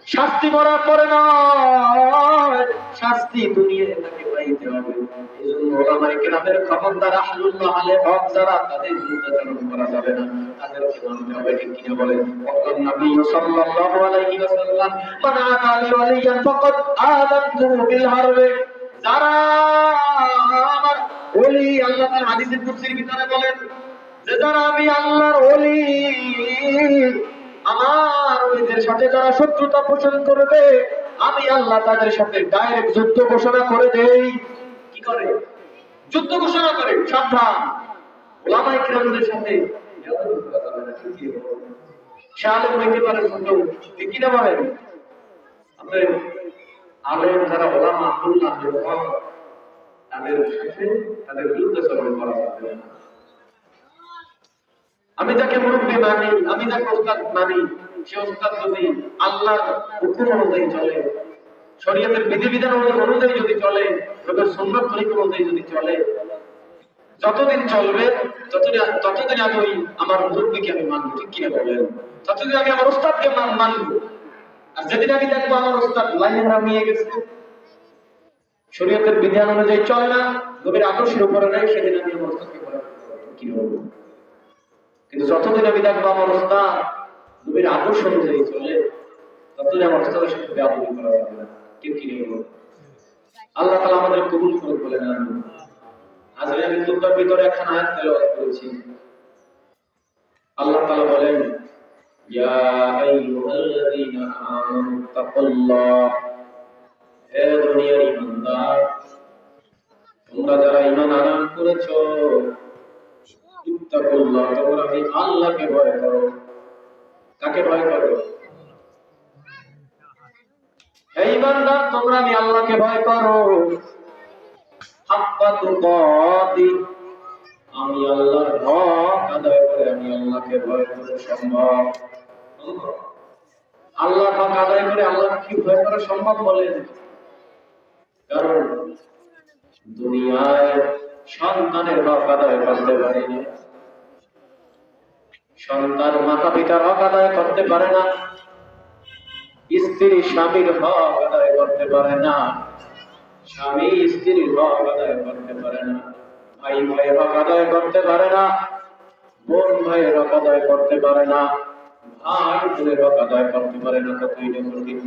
শাস্তি মরার পরে নয়, শাস্তি দুনিয়ায় তাকে পাইতে হবে। এজন্য ওলামায়ে কেরামের খবরদার, আহলুল্লাহ আলে হক যারা, তাদের বিরুদ্ধাচরণ করা যাবে না, তাদেরকে মানতে হবে, ঠিক কিনা বলেন? ওয়াকান নবী সাল্লাল্লাহু আলাইহি ওয়াসাল্লাম মান আলী ওয়ালিয়ান ফাকাদ আযানতু বিল হারবে। যারা আমার ওলি, আল্লাহ তাআলা হাদিসে কুদসির ভিতরে বলেন যে যারা আমি আল্লাহর ওলি, আমার ওলিদের সাথে যারা শত্রুতা পোষণ করবে, আমি আল্লাহ তাদের সাথে ডাইরেক্ট যুদ্ধ ঘোষণা করে দেই। কি করে? যুদ্ধ ঘোষণা করে, সাবধান, ওলামায়ে কেরামদের সাথে বেয়াদবি করা যাবে না, ঠিক কি বলেন? সে আলেম হইতে পারে ছোট, ঠিক কিনা বলেন? আপনার আলেম যারা ওলামা আল্লাহ তাদের সাথে তাদের বিরুদ্ধাচরণ করা যাবে না। আমি যাকে মুরব্বী মানি, আমি যাকে ওস্তাদ মানি, সে ওস্তাদ যদি আল্লাহর হুকুম অনুযায়ী চলে, শরীয়তের বিধিবিধান অনুযায়ী যদি চলে, রবের সুন্নাত তরিকা অনুযায়ী যদি চলে, যতদিন চলবে ততদিন আমি ওই আমার মুরব্বীকে আমি মানব, ঠিক কিনা বলেন? ততদিন আমি আমার ওস্তাদকে মানব। আর যেদিন আমি দেখবো আমার ওস্তাদ লাইনে নামিয়ে গেছে, শরীয়তের বিধান অনুযায়ী চলে না, নবীর আদর্শের উপরে নেই, সেদিন আমি আমার ওস্তাদকে কি বলবো? কিন্তু যতদিন আমি দেখবো আমার ওস্তাদ নবীর আদর্শ অনুযায়ী চলে, ততদিন আমার ওস্তাদের সাথে বেয়াদবি করা যাবে না, ঠিক কি বলবো? আল্লাহ তাআলা আমাদের কবুল করুন, বলেন আমিন। আজকে আমি খুতবার ভিতরে একটা আয়াত তেলাওয়াত করেছি। আল্লাহ তাআলা বলেন, ইয়া আইয়ুহাল্লাযীনা আমানু তাকুল্লাহ, হে দুনিয়ার ঈমানদার, তোমরা যারা ঈমান আনয়ন করেছো, ইত্তাকুল্লাহ, তোমরা আমি আল্লাহকে ভয় করো। কাকে ভয় করো? হে ঈমানদার, তোমরা আমি আল্লাহকে ভয় করো। হাক্কা তুকাতি, আমি আল্লাহর হক আদায় করে আমি আল্লাহকে ভয় করা সম্ভব? আল্লাহর হক আদায় করে আল্লাহকে কি ভয় করা সম্ভব বলেন? কারণ দুনিয়ায় সন্তানের হক আদায় করতে পারে না, সন্তান মাতা পিতার হক আদায় করতে পারে না, স্ত্রী স্বামীর হক আদায় করতে পারে না, স্বামী স্ত্রীর হক আদায় করতে পারে না, ভাই ভাইয়ের হক আদায় করতে পারে না, বোন ভাইয়ের হক আদায় করতে পারে না, ভাই বোনের হক আদায় করতে পারে না, কতই না কঠিন।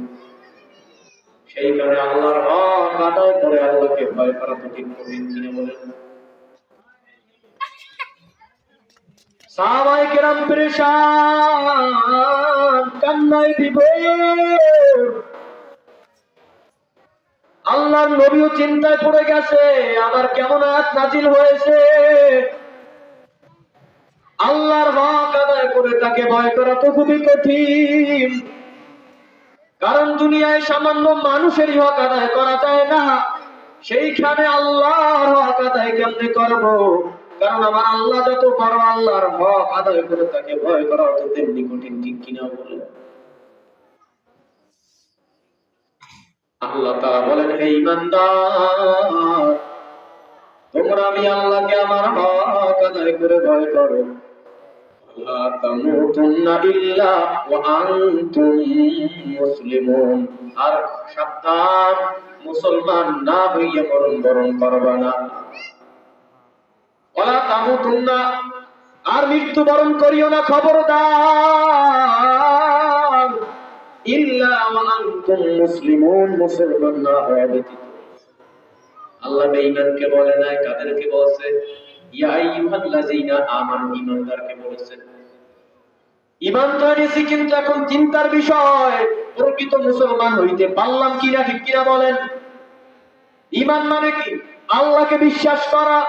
সেই কারণে আল্লাহর হক আদায় করে আল্লাহকে ভয় করা তো ঠিক কঠিন, কিনে বলেন? সাহাবায়ে কেরাম পেরেশান, কান্নায় বিভোর। আল্লাহর নবীও চিন্তায় পড়ে গেছে, আবার কেমন আয়াত নাজিল হয়েছে। আল্লাহর হক আদায় করে তাকে ভয় করা তো খুবই কঠিন, কারণ দুনিয়ায় সামান্য মানুষেরই হক আদায় করা যায় না, সেইখানে আল্লাহর হক আদায় কেমনে করব? কারণ আমার আল্লাহ যত বড়, আল্লাহর হক আদায় করে তাকে ভয় করা তো তেমনি কঠিন, ঠিক কিনা বলে? আল্লাহ তাআলা বলেন, হে ঈমানদার, তোমরা আমি আল্লাহকে আমার হক আদায় করে ভয় করো। লা তামুতুন্না ইল্লা ওয়া আনতুম মুসলিমুন, আর সাবধান, মুসলমান না হইয়া মরণ করবা না। ওয়ালা তামুতুন্না, আর মৃত্যুবরণ করিও না, খবরদার। ইল্লা ওয়া আনতুম মুসলিমুন, মুসলমান না হওয়া ব্যতীত। আল্লাহ বেঈমানকে বলে নাই, কাদেরকে বলছে? ইয়া আইয়ুহাল্লাযীনা আমানু, ঈমানদারকে বলেছেন। ঈমান তো এনেছি, কিন্তু এখন চিন্তার বিষয় প্রকৃত মুসলমান হইতে পারলাম কিনা, ঠিক কিনা বলেন? ঈমান মানে কি? আল্লাহকে বিশ্বাস করা।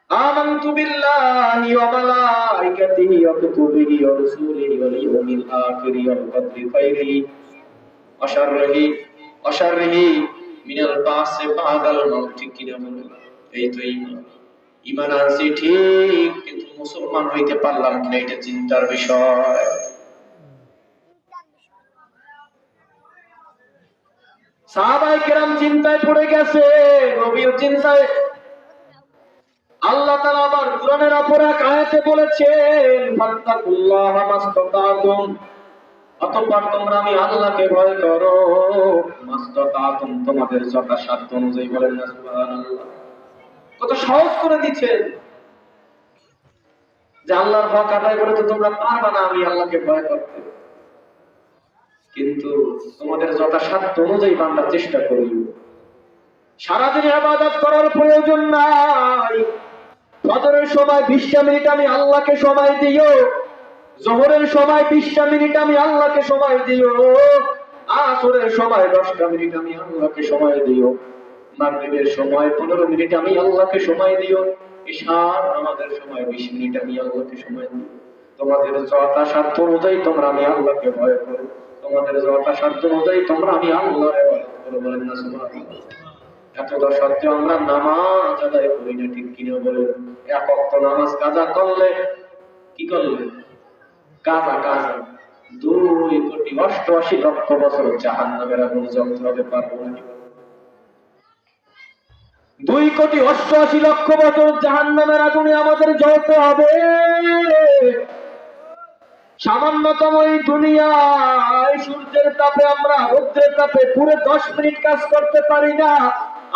আমানতু বিল্লাহি ওয়া মালাইকাতিহি ওয়া কুতুবিহি ওয়া রুসুলিহি ওয়াল ইয়াউমিল আখিরি ওয়াল কদরি খাইরিহি ওয়া শাররিহি মিনাল বাসি বাদাল মাউত, ঠিক কিনা বলেন? এই তো ঈমান। ঈমান আনছি ঠিক, কিন্তু মুসলমান হইতে পারলাম কিনা এটা চিন্তার বিষয়। সাহাবায়ে কেরাম চিন্তায় পড়ে গেছে, নবীও চিন্তায়। আল্লাহ তাআলা আবার কোরআনের অপর এক আয়াতে বলেছেন, ফাত্তাকুল্লাহা মাসতাতাতুম, অতঃপর তোমরা আমি আল্লাহকে ভয় করো, মাসতাতাতুম, তোমাদের যথাসাধ্য অনুযায়ী। বলেন না সুবহানাল্লাহ। কত সহজ করে দিচ্ছেন যে আল্লাহর হক আদায় করে তো তোমরা পারবা না আমি আল্লাহকে ভয় করতে, কিন্তু তোমাদের যথাসাধ্য অনুযায়ী বান্দা চেষ্টা করি। সারাদিন ইবাদত করার প্রয়োজন নাই। ফজরের সময় 20 মিনিট আমি আল্লাহকে সময় দিও, যোহরের সময় 20 মিনিট আমি আল্লাহকে সময় দিও, আসরের সময় 10 মিনিট আমি আল্লাহকে সময় দিও, মাগরিবের সময় 15 মিনিট আমি আল্লাহকে সময় দিও, ইশার আমাদের সময় 20 মিনিট আমি আল্লাহকে সময় দিও। তোমাদের যথাসাধ্য অনুযায়ী তোমরা আমি আল্লাহকে ভয় করো, তোমাদের যথাসাধ্য অনুযায়ী তোমরা আমি আল্লাহর ইবাদত করো। বলেন না সুবহানাল্লাহ। এতটা সত্ত্বেও আমরা নামাজ আদায় করি না, ঠিক কিনা বলেন? এক ওয়াক্ত নামাজ কাজা করলে কি করলে? কাজা 2,88,00,000 বছর জাহান্নামের আগুন জ্বলতে হবে, পারবো না? 2,88,00,000 বছর জাহান্নামের আগুনে আমাদের জ্বলতে হবে। সামান্যতম এই দুনিয়ায় সূর্যের তাপে, আমরা রৌদ্রের তাপে পুরো 10 মিনিট কাজ করতে পারি না,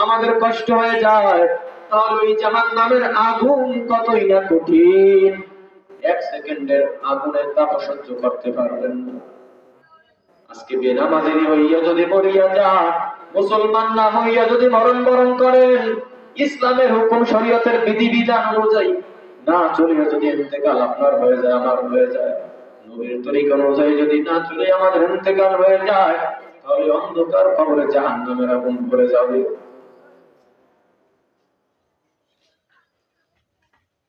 আমাদের কষ্ট হয়ে যায়। তাহলে ওই জাহান্নামের আগুন কতই না কঠিন, 1 সেকেন্ডের আগুনের তাপ সহ্য করতে পারবেন না। আজকে বেনামাজি হইয়া যদি মরিয়া যান, মুসলমান না হইয়া যদি মরণ বরণ করেন, ইসলামের হুকুম শরীয়তের বিধিবিধান অনুযায়ী না চলিয়া যদি ইন্তেকাল আপনার হয়ে যায়, আমার হয়ে যায়, নবীর তরিকা অনুযায়ী যদি না চলে আমাদের ইন্তেকাল হয়ে যায়, তাহলে অন্ধকার কবরে জাহান্নামের আগুন ভরে যাবে।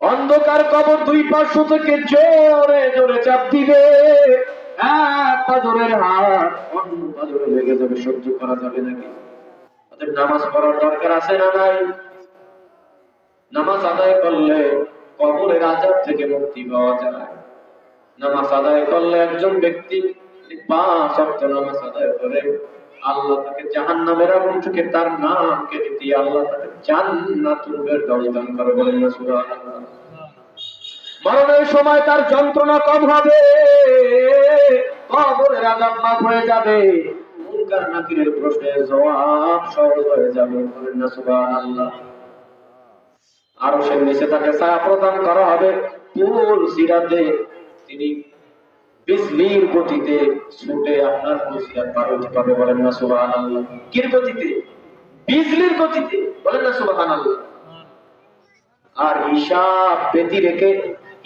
অন্ধকার কবর দুই পার্শ্ব থেকে জোরে জোরে চাপ দিবে, এক পাজরের হাত অন্য পাজরে লেগে যাবে, সহ্য করা যাবে নাকি? তাদের নামাজ পড়ার দরকার আছে না নাই? নামাজ আদায় করলে কবরের আযাব থেকে মুক্তি পাওয়া যায়। নামাজ আদায় করলে একজন ব্যক্তি 5 ওয়াক্ত নামাজ আদায় করে, আল্লাহ তাকে জাহান্নামের আগুন থেকে তার নাম কেটে দিয়ে আল্লাহ তাকে জান্নাতুল ফেরদাউস দান করে। বলেন না সুবহানাল্লাহ। মরণের সময় তার যন্ত্রণা কম হবে, কবরের আযাব মাফ হয়ে যাবে, মুনকার নাকিরের প্রশ্নের জবাব সহজ হয়ে যাবে। বলেন না সুবহানাল্লাহ। আরশের নিচে তাকে ছায়া প্রদান করা হবে, পুল সিরাতে তিনি বিজলির গতিতে ছুটে আপনার পুলসিরাত পার হতে পারবে। বলেন না সুবহানাল্লাহ। কির গতিতে? বিজলির গতিতে। বলেন না সুবহানাল্লাহ। আর হিসাব ব্যতি রেখে,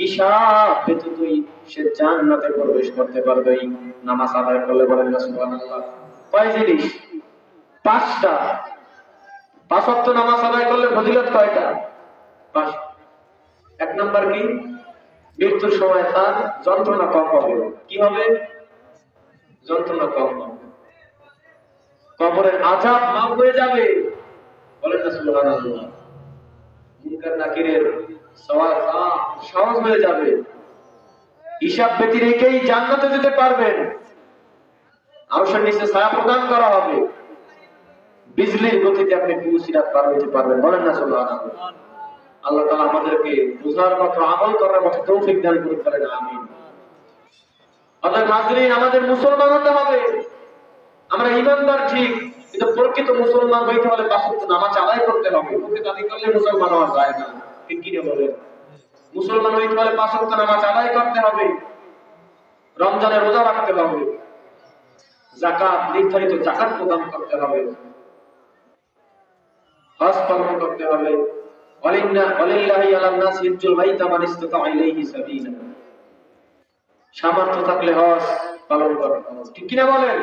হিসাব ব্যতীতই সে জান্নাতে প্রবেশ করতে পারবে এই নামাজ আদায় করলে। বলেন না সুবহানাল্লাহ। কয় জিনিস? 5টা। 5 ওয়াক্ত নামাজ আদায় করলে ফজিলত কয়টা? 5। 1 নাম্বার কি? মৃত্যুর সময় তার যন্ত্রণা কম হবে। কি হবে? যন্ত্রণা কম হবে, কবরের আযাব মাফ হয়ে যাবে। বলেন না সুবহানাল্লাহ। মুনকার নাকিরের সওয়াব সহজ হয়ে যাবে, হিসাব ব্যতি রেখেই জান্নাতে যেতে পারবেন। আরশের নিচে ছায়া প্রদান করা হবে, বিজলির গতিতে আপনি পুলসিরাত পার হতে পারবেন। বলেন না সুবহানাল্লাহ। আল্লাহ তাআলা আমাদেরকে বুঝার মতো, আমল করার মতো তৌফিক দান করুন। বলেন আমিন। আল্লাহ হাজরিন, আমাদের মুসলমান হতে হবে। আমরা ঈমানদার ঠিক, কিন্তু প্রকৃত মুসলমান হইতে হলে 5 ওয়াক্ত নামাজ আদায় করতে হবে। ওকে দাবি করলে মুসলমান হওয়া যায় না, ঠিক কি বলেন? মুসলমান হইতে হলে 5 ওয়াক্ত নামাজ আদায় করতে হবে। রমজানে রোজা রাখতে হবে, যাকাত নির্ধারিত যাকাত প্রদান করতে হবে, হজ পালন করতে হবে। ওয়ালিল্লাহি আলান নাসি হিজ্জুল বাইতি মান ইসতাতা ইলাইহি সাবিলা। সামর্থ্য থাকলে হজ পালন করতে হবে, ঠিক কিনা বলেন?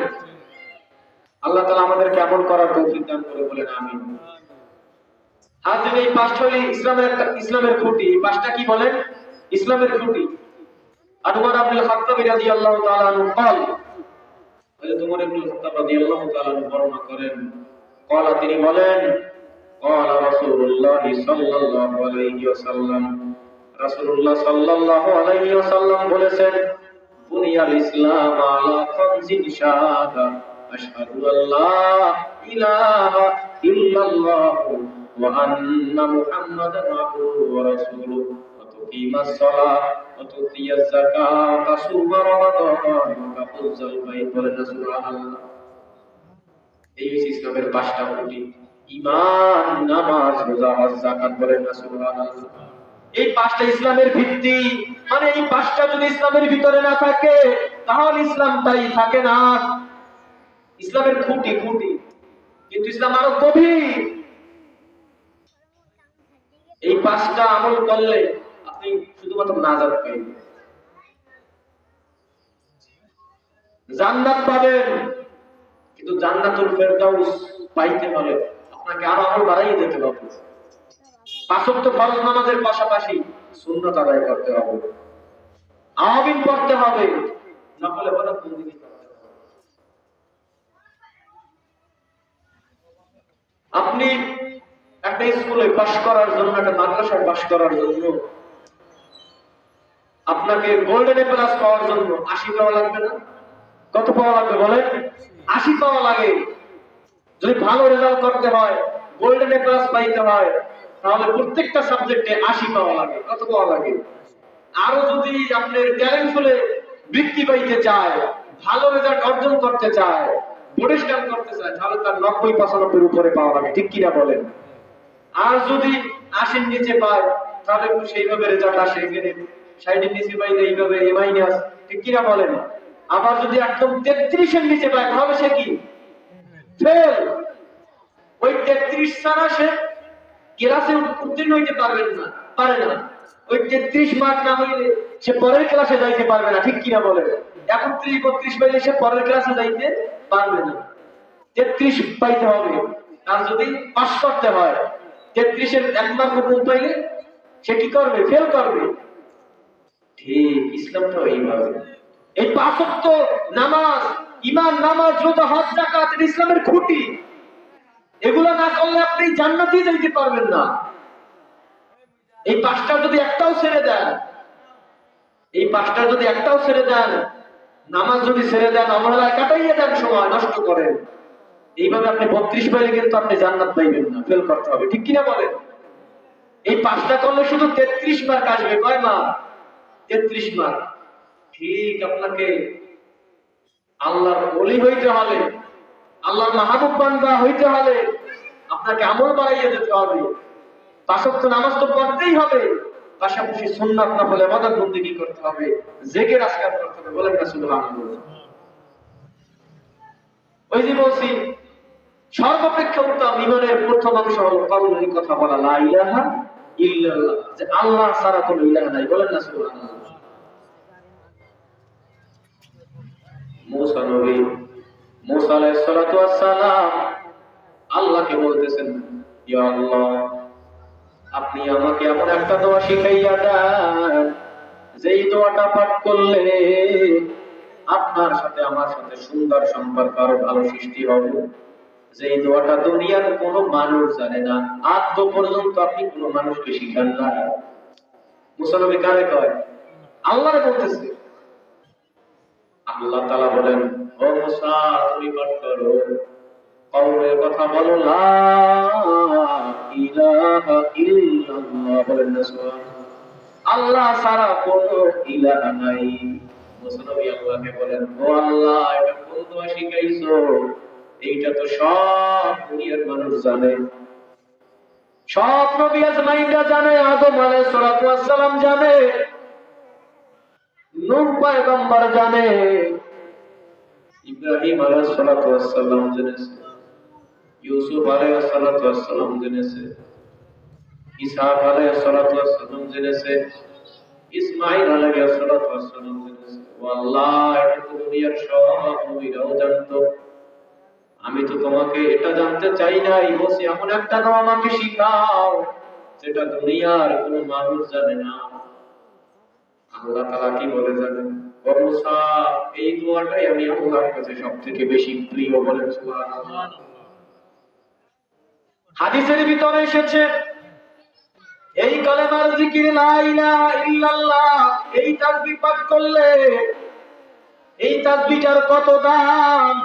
আল্লাহ তাআলা আমাদেরকে আমল করার তৌফিক দান করে, বলেন আমিন। হাজির, এই পাঁচটা হলো ইসলামের খুঁটি। এই পাঁচটা কি বলেন? ইসলামের খুঁটি। উমর ইবনে খাত্তাব রাদিয়াল্লাহু তাআলা আনহু قال, হযরত উমর ইবনে খাত্তাব রাদিয়াল্লাহু তাআলা আনহু বর্ণনা করেন, قال, তিনি বলেন, قال রাসূলুল্লাহ সাল্লাল্লাহু আলাইহি ওয়াসাল্লাম, রাসূলুল্লাহ সাল্লাল্লাহু আলাইহি ওয়াসাল্লাম বলেছেন, বুনিয়াল ইসলাম আলা খামসিন শাহাদা, আশহাদু আল্লা ইলাহা ইল্লাল্লাহ ওয়া আন্না মুহাম্মাদান আবদুহু ওয়া রাসূলুহু, ওয়া তুকিমাস সালাহ ওয়া তুতিয়াজ যাকাত ওয়া তাসুমা রমাদান ওয়া তাহুজ্জাল বাইত, বলেন সুবহানাল্লাহ। এই হচ্ছে ইসলামের পাঁচটা খুঁটি: ঈমান, নামাজ, রোজা, হজ, যাকাত, বলেন সুবহানাল্লাহ। এই পাঁচটা ইসলামের ভিত্তি। মানে এই পাঁচটা যদি ইসলামের ভিতরে না থাকে তাহলে ইসলামটাই থাকে না। ইসলামের খুঁটি খুঁটি, কিন্তু ইসলাম আরো গভীর। এই পাঁচটা আমল করলে আপনি শুধুমাত্র নাজাত পাইবেন, জান্নাত পাবেন। কিন্তু জান্নাতুল ফেরদাউস পাইতে হলে আপনাকে আরো আমল বাড়াইয়ে দিতে হবে। পাঁচ ওয়াক্ত ফরজ নামাজের পাশাপাশি সুন্নাত আদায় করতে হবে, আমিন পড়তে হবে, নফল ইবাদত বন্দেগী করতে হবে। আপনি একটা স্কুলে পাস করার জন্য, একটা মাদ্রাসায় পাস করার জন্য আপনাকে গোল্ডেন এ প্লাস পাওয়ার জন্য 80 পাওয়া লাগবে না? কত পাওয়া লাগবে বলেন? 80 পাওয়া লাগে। যদি ভালো রেজাল্ট করতে হয়, গোল্ডেন এ প্লাস পাইতে হয়, তাহলে প্রত্যেকটা সাবজেক্টে 80 পাওয়া লাগে। কত পাওয়া লাগে? আরো যদি আপনার ট্যালেন্ট ফুলে বৃত্তি পাইতে চায়, ভালো রেজাল্ট অর্জন করতে চায়, বোর্ডে স্ট্যান্ড করতে চায়, তাহলে তার 90-95 উপরে পাওয়া লাগে, ঠিক কিনা বলেন? আর যদি 80 নিচে পায় তাহলে একটু সেইভাবে রেজাল্ট আসে, এখানে 60 নিচে পাইলে এইভাবে এ মাইনাস, ঠিক কিনা বলেন? আবার যদি একদম 33 নিচে পায় তাহলে সে কি? ফেল। ওই 33 ছাড়া সে ক্লাসে উত্তীর্ণ হইতে পারে না। ওই 33 মার্ক না হইলে সে পরের ক্লাসে যাইতে পারবে না, ঠিক কিনা বলেন? 31-32 পাইলে সে পরের ক্লাসে যাইতে পারবে না। 33 পাইতে হবে। আর যদি পাস করতে হয়, 33 এর 1 মার্ক কম পাইলে সে কি করবে? ফেল করবে। ঠিক ইসলামটা এইভাবে। এই পাঁচ ওয়াক্ত নামাজ, ঈমান, নামাজ, রোজা, হজ, যাকাত ইসলামের খুঁটি। এগুলো না করলে আপনি জান্নাতে যাইতে পারবেন না। এই পাঁচটা যদি একটাও ছেড়ে দেন, নামাজ যদি ছেড়ে দেন, অবহেলায় কাটাইয়ে দেন, সময় নষ্ট করেন, এইভাবে আপনি 32 পাইলে কিন্তু আপনি জান্নাত পাইবেন না, ফেল করতে হবে, ঠিক কিনা বলেন? এই পাঁচটা করলে শুধু 33 মার্ক আসবে। কয় মার্ক? 33 মার্ক। ঠিক আপনাকে আল্লাহর ওলি হইতে হলে, আল্লাহর মাহবুব বান্দা হইতে হলে আপনাকে আমল বাড়াইয়ে যেতে হবে। পাঁচ ওয়াক্ত নামাজ তো পড়তেই হবে, পাশাপাশি সুন্নাত নফল ইবাদত বন্দেগী করতে হবে, জিকির আজকার করতে হবে, বলেন না সুবহানাল্লাহ। ওই যে বলছি, সর্বাপেক্ষা উত্তম ঈমানের প্রথম অংশ হলো কাউলি কথা বলা, লা ইলাহা ইল্লাল্লাহ, যে আল্লাহ ছাড়া কোনো ইলাহ নাই, বলেন না সুবহানাল্লাহ। মুসা আলাইহিস সালাতু ওয়াস সালাম আল্লাহকে বলতেছেন, ইয়া আল্লাহ, আপনি আমাকে এমন একটা দোয়া শিখাইয়া দেন, যেই দোয়াটা পাঠ করলে আপনার সাথে আমার সাথে সুন্দর সম্পর্ক আরো ভালো সৃষ্টি হবে, যেই দোয়াটা দুনিয়ার কোনো মানুষ জানে না, আজ পর্যন্ত আপনি কোনো মানুষকে শিখান না। মুসা নবী কারে কয়? আল্লাহরে বলতেছে। আল্লাহ তাআলা বলেন, ও মুসা, তুমি পাঠ করো, কওমের কথা বলো, লা ইলাহা ইল্লাল্লাহ, বলেন না সুবহানাল্লাহ। আল্লাহ ছাড়া কোনো ইলাহ নাই। মুসা নবী আল্লাহকে বলেন, ও আল্লাহ, এটা কোন দোয়া শিখাইছো? এইটা তো সব দুনিয়ার মানুষ জানে, সব নবী আজমাইনরা জানে, আদম আলাইহিস সালাতু ওয়াস সালাম জানে, নূহ পয়গম্বর জানে, ইব্রাহিম আলাইহিস সালাতু ওয়াস সালাম জেনেছে, ইউসুফ আলাইহিস সালাতু ওয়াস সালাম জেনেছে, ইসহাক আলাইহিস সালাতু ওয়াস সালাম জেনেছে, ইসমাঈল আলাইহিস সালাতু ওয়াস সালাম জেনেছে। আল্লাহ, এটা তো দুনিয়ার সব নবীরাও জানতো। আমি তো তোমাকে এটা জানতে চাই নাই, বলছি এমন একটা নাম আমাকে শিখাও যেটা দুনিয়ার কোনো মানুষ জানে না। আল্লাহ তাআলা কি বলে জানেন? ও মুসা, এই দোয়াটাই আমি আল্লাহর কাছে সবথেকে বেশি প্রিয়, বলেন সুবহানাল্লাহ। হাদিসের ভিতরে এসেছে, এই কালেমার জিকির লা ইলাহা ইল্লাল্লাহ, এই তাসবিহ পাঠ করলে এই তাসবিহটার কত দাম!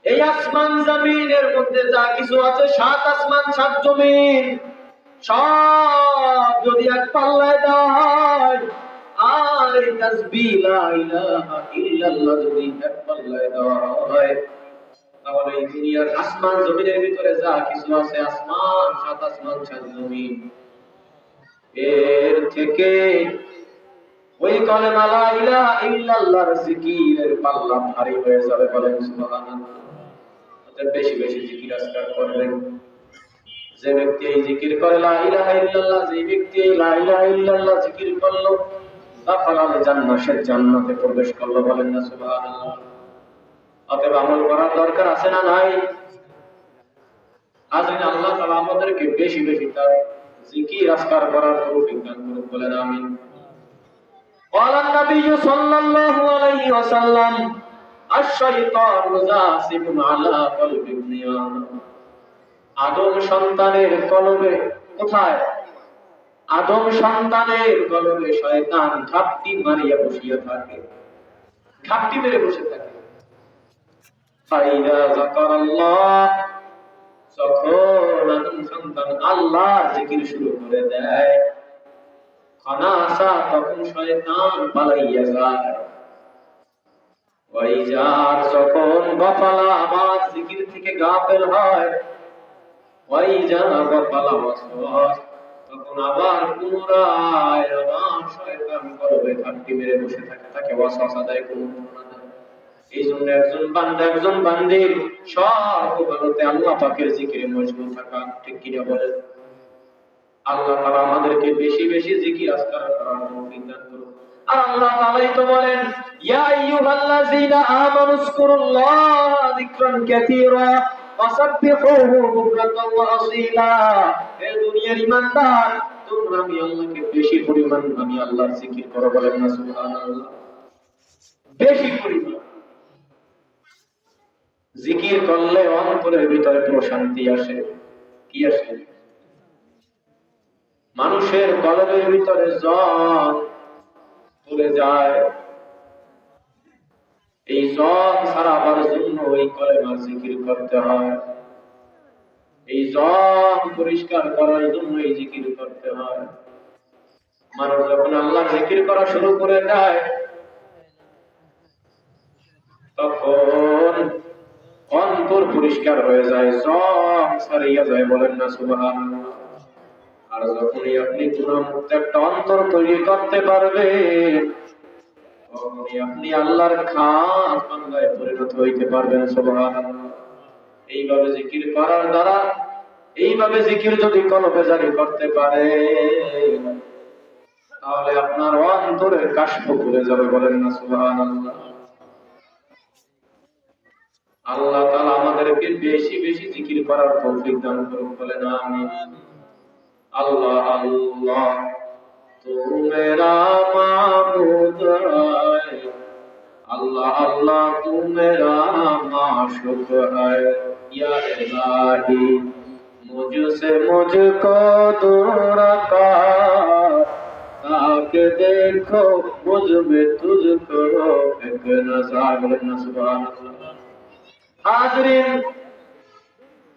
এই আসমান জমিনের মধ্যে যা কিছু আছে, 7 আসমান 7 জমিন, সব যদি এক পাল্লায় দেওয়া হয়, আর এই তাসবিহ লা ইলাহা ইল্লাল্লাহ যদি এক পাল্লায় দেওয়া হয়, তাহলে এই দুনিয়ার আসমান জমিনের ভিতরে যা কিছু আছে, আসমান 7 আসমান 7 জমিন, এর থেকে ওই কালেমা লা ইলাহা ইল্লাল্লাহর জিকিরের পাল্লা ভারী হয়ে যাবে, বলেন সুবহানাল্লাহ। বেশি বেশি জিকির আজকার করবেন। যে ব্যক্তি এই জিকির করে লা ইলাহা ইল্লাল্লাহ, যে ব্যক্তি এই লা ইলাহা ইল্লাল্লাহ জিকির করলো, দাখালাল জান্নাহ, সে জান্নাতে প্রবেশ করলো, বলেন না সুবহানাল্লাহ। অতএব আমল করার দরকার আছে না নাই? আজকে আল্লাহ তাআলা আমাদেরকে বেশি বেশি তার জিকির আজকার করার তৌফিক দান করুন, বলেন আমিন। قال النبي صلى الله عليه وسلم الشيطان جاسم على قلب ابن آدم। আদম সন্তানের কলবে, কোথায়? আদম সন্তানের কলবে শয়তান ঘাপটি মারিয়া বসিয়া থাকে, ঘাপটি মেরে বসে থাকে। ফাইদা যাকারাল্লাহ, যখন আদম সন্তান আল্লাহর জিকির শুরু করে দেয়, খানাসা, তখন শয়তান পালাইয়া যায়। ওয়াইজার, যখন গাফালা, আবার জিকির থেকে গাফেল হয়, ওয়াইজা গাফালা ওয়াসওয়াস, তখন আবার পুনরায় আবার শয়তান কলবে ঘাপটি মেরে বসে থাকে, তাকে ওয়াসওয়াসা দেয়, কোনো না দেয়। এই জন্য একজন বান্দা, একজন বান্দির সর্বকালতে আল্লাহ পাকের জিকিরে মশগুল থাকা, ঠিক কিনা বলেন? আল্লাহ তাআলা আমাদেরকে বেশি বেশি জিকির আজকার করার তৌফিক দান করুন। আর আল্লাহ তাআলাই তো বলেন, ইয়া আইয়ুহাল্লাযীনা আমানুযকুরুল্লাহা যিকরান কাসীরা ওয়াসাব্বিহুহু বুকরাতান ওয়া আসীলা। হে দুনিয়ার ঈমানদার, তোমরা আমি আল্লাহকে বেশি পরিমাণ আমি আল্লাহর জিকির করো, বলেন না সুবহানাল্লাহ। বেশি পরিমাণ জিকির করলে অন্তরের ভিতরে প্রশান্তি আসে। কি আসে? মানুষের কলবের ভিতরে জন চলে যায়। এই জন সারাবার জন্য এই কলেমার জিকির করতে হয়। এই জন পরিষ্কার করার জন্য এই জিকির করতে হয়। মানুষ যখন আল্লাহ জিকির করা শুরু করে দেয়, তখন অন্তর পরিষ্কার হয়ে যায়, জন সারিয়া যায়, বলেন না সুবহানাল্লাহ। আর যখনই আপনি গুনাহমুক্ত একটা অন্তর তৈরি করতে পারবেন, তখনই আপনি আল্লাহর খাস বান্দায় পরিণত হইতে পারবেন, সুবহানাল্লাহ। এইভাবে জিকির করার দ্বারা, এইভাবে জিকির যদি কলবে জারি করতে পারে, তাহলে আপনার অন্তরের কাশফ খুলে যাবে, বলেন না সুবহানাল্লাহ। আল্লাহ তাআলা আমাদেরকে বেশি বেশি জিকির করার তৌফিক দান করুন, বলেন আমিন। अल्लाह अल्लाह तू मेरा माबूद है, अल्लाह अल्लाह तू मेरा माशूक है, या इलाही मुझसे मुझको दूर रखा, ताकि देखो मुझ में तुझको एक नज़र, सुभान अल्लाह। हाज़रीन,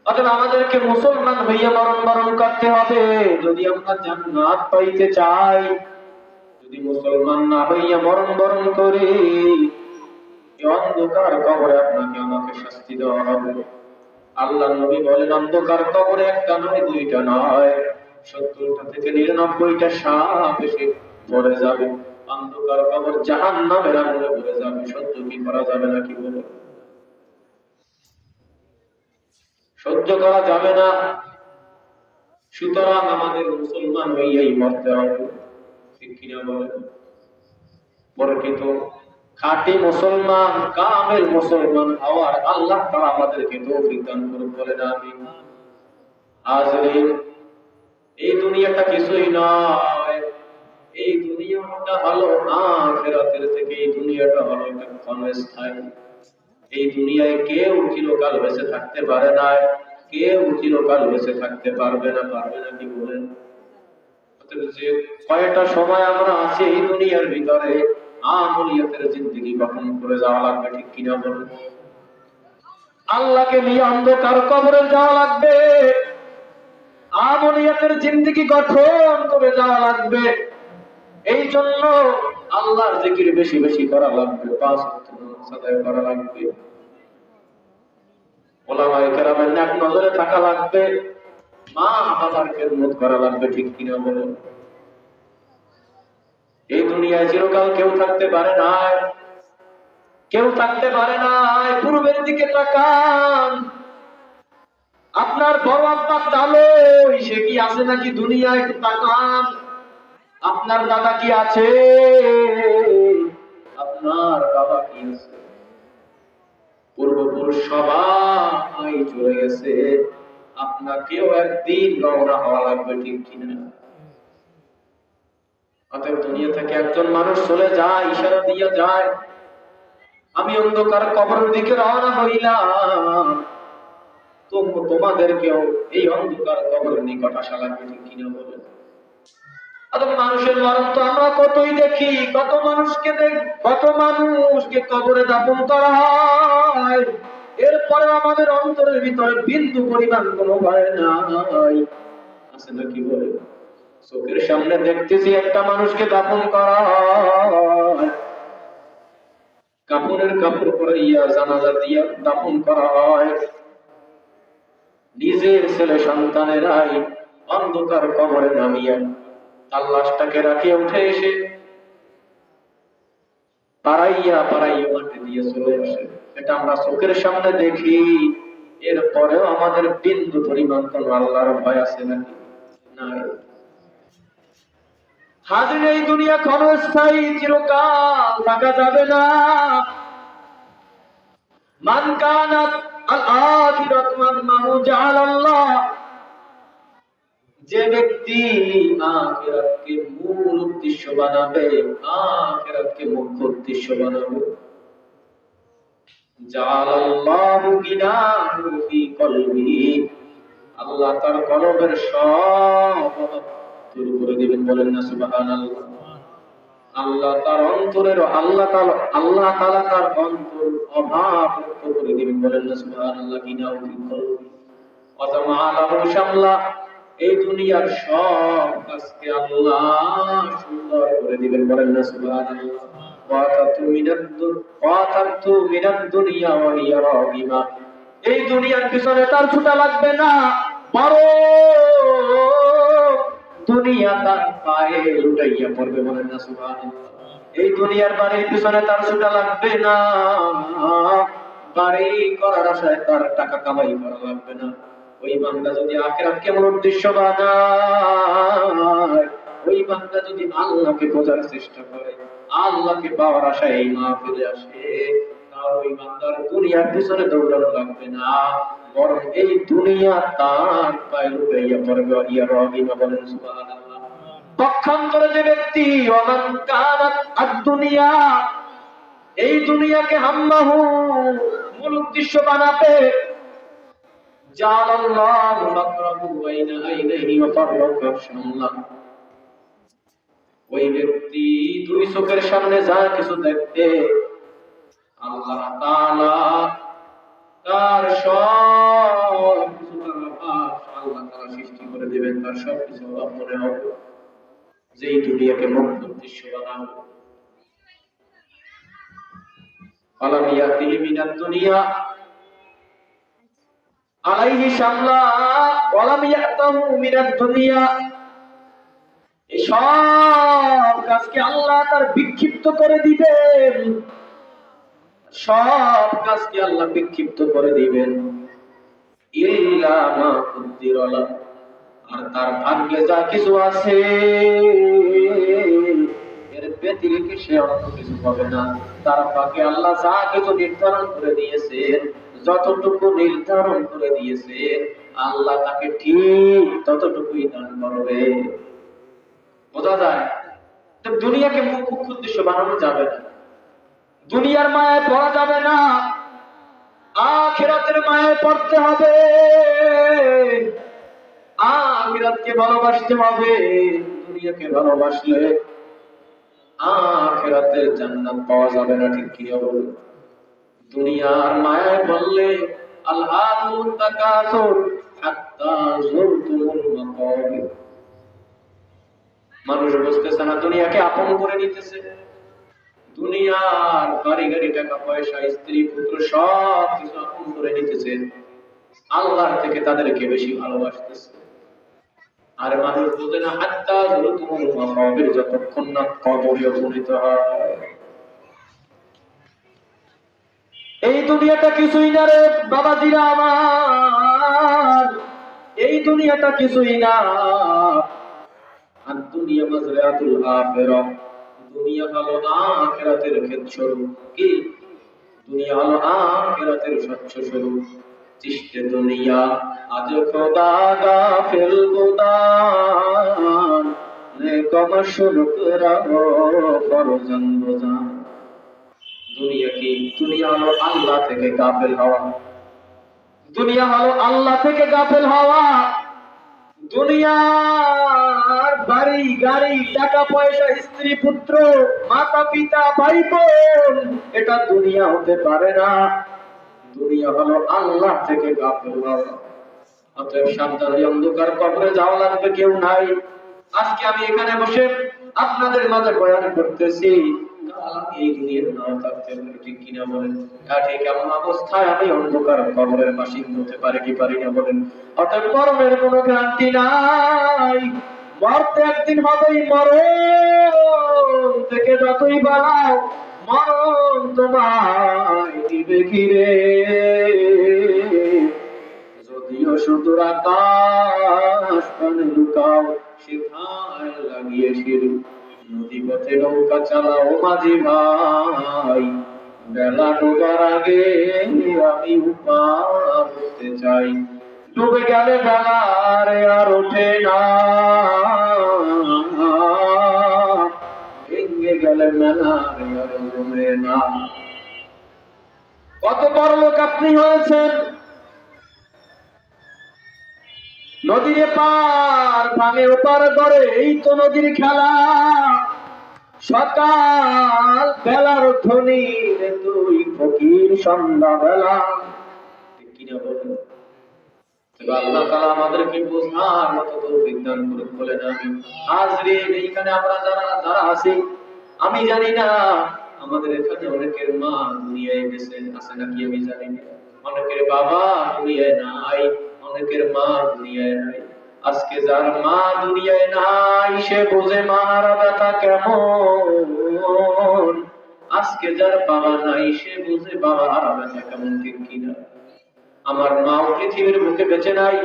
অতএব আমাদেরকে মুসলমান হইয়া মরণ বরণ করতে হবে। যদি আমরা জান্নাত পাইতে চাই, যদি মুসলমান না হইয়া মরণ বরণ করি, এই অন্ধকার কবরে আপনাকে আমাকে শাস্তি দেওয়া হবে। আল্লাহ নবী বলেন, অন্ধকার কবরে একটা নয়, দুইটা নয়, 70টা থেকে 99টা সাপ এসে পড়ে যাবে। অন্ধকার কবর জাহান্নামের আগুনে ভরে যাবে, সহ্য কি করা যাবে না? কি বলে সহ্য করা যাবে না। সুতরাং আমাদের মুসলমান হইয়াই মরতে হবে, ঠিক কিনা বলেন? বরকিত খাঁটি মুসলমান, কামেল মুসলমান হওয়ার আল্লাহ তাআলা আমাদেরকে তৌফিক দান করুন, বলেন আমিন। হাজরিন, এই দুনিয়াটা কিছুই নয়, এই দুনিয়াটা হলো আখিরাতের থেকে, এই দুনিয়াটা হলো একটা ক্ষণস্থায়ী। এই দুনিয়ায় কেউ চিরকাল বেঁচে থাকতে পারে না, কেউ চিরকাল বেঁচে থাকতে পারবে না। পারবে না? কি বলেন? যে কয়টা সময় আমরা আছি এই দুনিয়ার ভিতরে, আমলিয়াতের জিন্দেগি গঠন করে যাওয়া লাগবে, ঠিক কিনা বলেন? আল্লাহকে নিয়ে অন্ধকার কবরে যাওয়া লাগবে, আমলিয়াতের জিন্দেগি গঠন করে যাওয়া লাগবে। এই জন্য আল্লাহর জিকির বেশি বেশি করা লাগবে, 5 ওয়াক্ত নামাজ আদায় করা লাগবে, ওলামায়ে কেরামের নেক নজরে থাকা লাগবে, মা বাবার খেদমত করা লাগবে, ঠিক কিনা বলেন? এই দুনিয়ায় চিরকাল কেউ থাকতে পারে না, কেউ থাকতে পারে না। পূর্বের দিকে তাকান, আপনার বড় আব্বা কালো, সে কি আছে নাকি দুনিয়ায়? একটু তাকান। আপনার দাদা কি আছে? আপনার বাবা কি আছে? পূর্বপুরুষ সবাই চলে গেছে, আপনাকেও একদিন রওনা হওয়া লাগবে, ঠিক কিনা? অতএব দুনিয়া থেকে একজন মানুষ চলে যায়, ইশারা দিয়ে যায়, আমি অন্ধকার কবরের দিকে রওনা হইলাম, তোমাদেরকেও এই অন্ধকার কবরের নিকট আসা লাগবে, ঠিক কিনা বলেন? মানুষের মরণ তো আমরা কতই দেখি, কত মানুষকে কবরে দাফন করা হয়, এরপরে আমাদের অন্তরের ভিতরে বিন্দু পরিমাণ কোনো ভয় নাই, আছে নাকি বলে? চোখের সামনে দেখতেছি একটা মানুষকে দাফন করা হয়, কাপড়ের কাপড় পরাইয়া জানাজা দিয়া দাফন করা হয়, নিজের ছেলে সন্তানেরাই অন্ধকার কবরে নামিয়া তার লাশটাকে রাখিয়ে উঠে এসে পাড়াইয়া মাটি দিয়ে চলে আসে। এটা আমরা চোখের সামনে দেখি, এরপরেও আমাদের বিন্দু পরিমাণ কোন আল্লাহর ভয় আছে নাকি? নাই। হাজির, এই দুনিয়া ক্ষণস্থায়ী, চিরকাল থাকা যাবে না। মান কানাত আল আখিরাতু মাহু জাআলাল্লাহ, যে ব্যক্তি আখিরাতকে মূল উদ্দেশ্য বানাবে, আখিরাতকে মুখ্য উদ্দেশ্য বানাবে, জাআলাল্লাহু গিনাহু ফি কলবি, আল্লাহ তার কলবের সব অভাব দূর করে দিবেন, বলেন না সুবহানাল্লাহ। আল্লাহ তার অন্তরের আল্লাহ তাআলা তার অন্তর অভাব মুক্ত করে দিবেন, বলেন না সুবহানাল্লাহ। গিনাহু ফি কলবি ওয়া জামাআলাহু শামলা, এই দুনিয়ার সব কাজকে আল্লাহ সুন্দর করে দিবেন, বলেন না সুবহানাল্লাহ। এই দুনিয়ার পিছনে তার ছুটা লাগবে না, বড় দুনিয়া তার পায়ে লুটাইয়া পড়বে, বলেন না সুবহানাল্লাহ। এই দুনিয়ার বাড়ির পিছনে তার ছুটা লাগবে না, বাড়ি করার আশায় তার টাকা কামাই করা লাগবে না। ওই বান্দা যদি আখিরাতকে মূল উদ্দেশ্য বানায়, ওই বান্দা যদি আল্লাহকে খোঁজার চেষ্টা করে, আল্লাহকে পাওয়ার আশায় এই মাহফিলে আসে, তার ওই বান্দার দুনিয়ার পিছনে দৌড়ানো লাগবে না, বরং এই দুনিয়া তার পায়ে লুটাইয়া পড়বে। ইয়া রাব্বিনা, বলেন সুবহানাল্লাহ। পক্ষান্তরে যে ব্যক্তি ওমান কানাত আদ-দুনিয়া, এই দুনিয়াকে হাম্মাহু মূল উদ্দেশ্য বানাবে, জাআলাল্লাহু ফাকরাহু বাইনা আইনাইহি ওয়া ফাররাকা শামলা, ওই ব্যক্তি দুই চোখের সামনে যা কিছু দেখবে, আল্লাহ তাআলা তার সব কিছু, তার অভাব আল্লাহ তাআলা সৃষ্টি করে দিবেন, তার সব কিছু অভাব মনে হবে, যে এই দুনিয়াকে মুখ্য উদ্দেশ্য বানাবো। আলাম ইয়াতিহি মিনাদ দুনিয়া আলাইহি শামলা ওয়ালাম ইয়াতাহু মিনাদ দুনিয়া, এই সব কাজকে আল্লাহ তার বিক্ষিপ্ত করে দিবেন, সব কাজকে আল্লাহ বিক্ষিপ্ত করে দিবেন, ইল্লা মা কুদ্দিরা লাহ, আর তার ভাগ্যে যা কিছু আছে এর ব্যতিরেকে সে অন্য কিছু পাবে না। তার ভাগ্যে আল্লাহ যা কিছু নির্ধারণ করে দিয়েছেন, যতটুকু নির্ধারণ করে দিয়েছেন, আল্লাহ তাকে ঠিক ততটুকুই দান করবে। বোঝা যায়? তো দুনিয়াকে মুখ্য উদ্দেশ্য বানানো যাবে না, দুনিয়ার মায়ায় পড়া যাবে না, আখিরাতের মায়ায় পড়তে হবে, আখিরাতকে ভালোবাসতে হবে। দুনিয়াকে ভালোবাসলে আখিরাতের জান্নাত পাওয়া যাবে না, ঠিক কি বলুন? দুনিয়ার মায়ায় বললে আলহাকুমুত তাকাসুর হাত্তা যুরতুমুল মাকাবির, মানুষ বুঝতেছে না দুনিয়াকে আপন করে নিতেছে, দুনিয়ার বাড়ি গাড়ি টাকা পয়সা স্ত্রী পুত্র সব কিছু আপন করে নিতেছে, আল্লাহর থেকে তাদেরকে বেশি ভালোবাসতেছে। আর মানুষ বোঝে না হাত্তা যুরতুমুল মাকাবির, যতক্ষণ না কবরে উপনীত হয়। এই দুনিয়াটা কিছুই না রে বাবাজিরা আমার, এই দুনিয়াটা কিছুই না। আর দুনিয়া মাজরাতুল আখিরাহ, দুনিয়া হলো আখিরাতের ক্ষেতস্বরূপ। কি? দুনিয়া হলো আখিরাতের শস্যস্বরূপ। চিশতে দুনিয়া আজ খোদা গাফিল গুদান, নেকম শুকরা হো ফরজান রোজান। দুনিয়া কি? দুনিয়া হলো আল্লাহ থেকে গাফেল হওয়া, দুনিয়া হলো আল্লাহ থেকে গাফেল হওয়া। দুনিয়ার বাড়ি গাড়ি টাকা পয়সা স্ত্রী পুত্র মাতা পিতা ভাই বোন, এটা দুনিয়া হতে পারে না। দুনিয়া হলো আল্লাহ থেকে গাফেল হওয়া। অতএব সাবধান, এই অন্ধকার কবরে যাওয়া লাগবে কেউ নাই। আজকে আমি এখানে বসে আপনাদের মাঝে বয়ান করতেছি, এই দুনিয়ার নাও থাকতে পারে, ঠিক কিনা বলেন? ঠিক এমন অবস্থায় আমি অন্ধকার কবরের বাসিন্দা হতে পারি কি পারি না বলেন? অতএব মরণের কোনো গ্যারান্টি নাই, মরতে একদিন হবেই। মরণ থেকে যতই বাড়াও, মরণ তোমায় দিবে ঘিরে। যদিও সুদূর আকাশ পানে লুকাও, সেখানে লাগিয়ে শিরু, নদী পথে নৌকা চালাও মাঝি ভাই, বেলা ডোবার আগে আমি উপার হতে চাই। ডুবে গেলে বেলার আর ওঠে না, ভেঙে গেলে মেলার আর জমে না। কত বড় লোক আপনি হয়েছেন, নদীর পার ভাঙে ওপার করে, এই তো নদীর খেলা। সকাল বেলার ধ্বনির দুই ফকির সন্ধ্যা বেলা, কিনা বলেন? আল্লাহ তাআলা আমাদেরকে বোঝার মতো তৌফিক দান করুন বলেন আমিন। হাজরিন, এইখানে আমরা যারা আছি, আমি জানি না আমাদের এখানে অনেকের মা দুনিয়ায় গেছে, আছে নাকি আমি জানি না। অনেকের বাবা দুনিয়ায় নাই, অনেকের মা দুনিয়ায় নাই। আজকে যার মা দুনিয়ায় নাই সে বোঝে মার ব্যথা কেমন, আজকে যার বাবা নাই সে বোঝে বাবার ব্যথা কেমন, ঠিক কিনা? আমার মা পৃথিবীর মুখে বেঁচে নাই,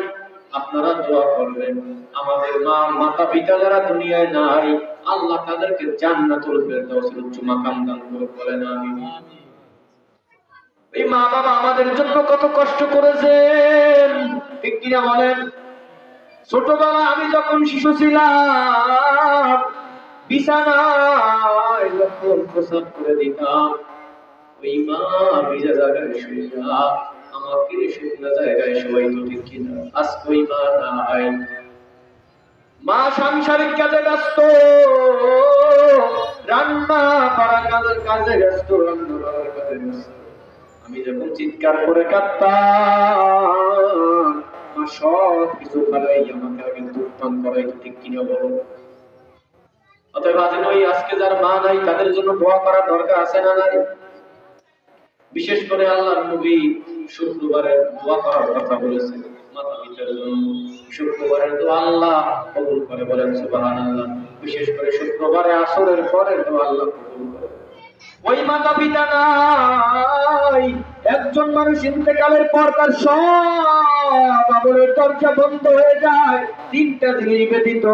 আপনারা দোয়া করবেন আমাদের মা মাতা পিতা যারা দুনিয়ায় নাই, আল্লাহ তাদেরকে জান্নাতুল ফেরদাউসের উচ্চ মাকাম দান করুন বলেন আমিন। এই মা বাবা আমাদের জন্য কত কষ্ট করেছেন, ঠিক কিনা বলেন? ছোটবেলা আমি যখন শিশু ছিলাম, বিছানায় যখন প্রসাব করে দিতাম, ওই মা ভিজা জায়গায় শুইয়া আমাকে শুকনো জায়গায় শোয়াইতো, ঠিক কিনা? আজকে ওই মা নাই, মা সাংসারিক কাজে ব্যস্ত, রান্না করা কাজে ব্যস্ত, রান্না করার কাজে ব্যস্ত। আমি যখন চিৎকার করে কাঁদতাম, মা সব কিছু ফেলাই আমাকে আগে দুধ পান করাইতো, ঠিক কিনা বলো? অতএব আজকে যার মা নাই তাদের জন্য দোয়া করার দরকার আছে না নাই? বিশেষ করে আল্লাহর নবী শুক্রবারে দোয়া করার কথা বলেছেন মাতা পিতার জন্য। শুক্রবারের দোয়া আল্লাহ কবুল করে, বলেন সুবহানাল্লাহ। বিশেষ করে শুক্রবারে আসরের পরে দোয়া আল্লাহ কবুল করে। ওই মাতা পিতা নাই, একজন মানুষ ইন্তেকালের পর তার সব আমলের দরজা বন্ধ হয়ে যায় তিনটা জিনিস ব্যতীত।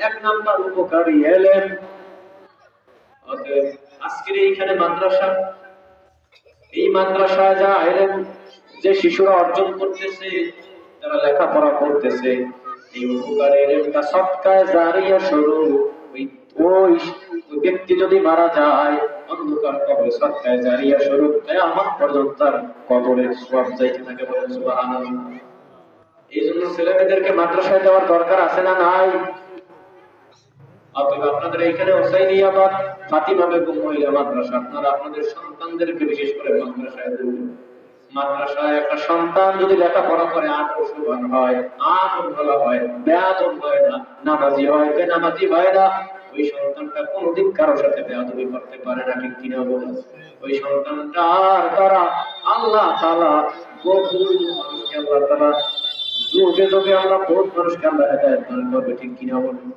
এক নাম্বার উপকারী এলেম। অতএব আজকের এইখানে মাদ্রাসা, এই মাদ্রাসায় যা এলেম যে শিশুরা অর্জন করতেছে, যারা লেখাপড়া করতেছে, এই উপকারী এলেমটা সদকায়ে জারিয়া স্বরূপ ওই ওই ব্যক্তি যদি মারা যায় অন্ধকার কবরে সদকায়ে জারিয়া স্বরূপ কিয়ামত পর্যন্ত তার কবরের সওয়াব যাইতে থাকে। বলেন সুবহানাল্লাহ। এই জন্য ছেলেমেয়েদেরকে মাদ্রাসায় দেওয়ার দরকার আছে না নাই? অতএব আপনাদের এইখানে হোসাইনিয়াবাদ ফাতিমা বেগম মহিলা মাদ্রাসা, আপনারা আপনাদের সন্তানদেরকে বিশেষ করে মাদ্রাসায় দেবেন। মাদ্রাসায় একটা সন্তান যদি লেখাপড়া করে আদর্শবান হয়, আদর ভালো হয়, বেয়াদব হয় না, নামাজি হয়, বেনামাজি হয় না, ওই সন্তানটা কোনোদিন কারোর সাথে বেয়াদবি করতে পারে না। ঠিক কিনা বলুন? ওই সন্তানটার দ্বারা আল্লাহ তাআলা বহু মানুষকে আল্লাহ তাআলা যুগে যুগে আল্লাহ বহুত মানুষকে আল্লাহ হেদায়েত দান করবে। ঠিক কিনা বলুন?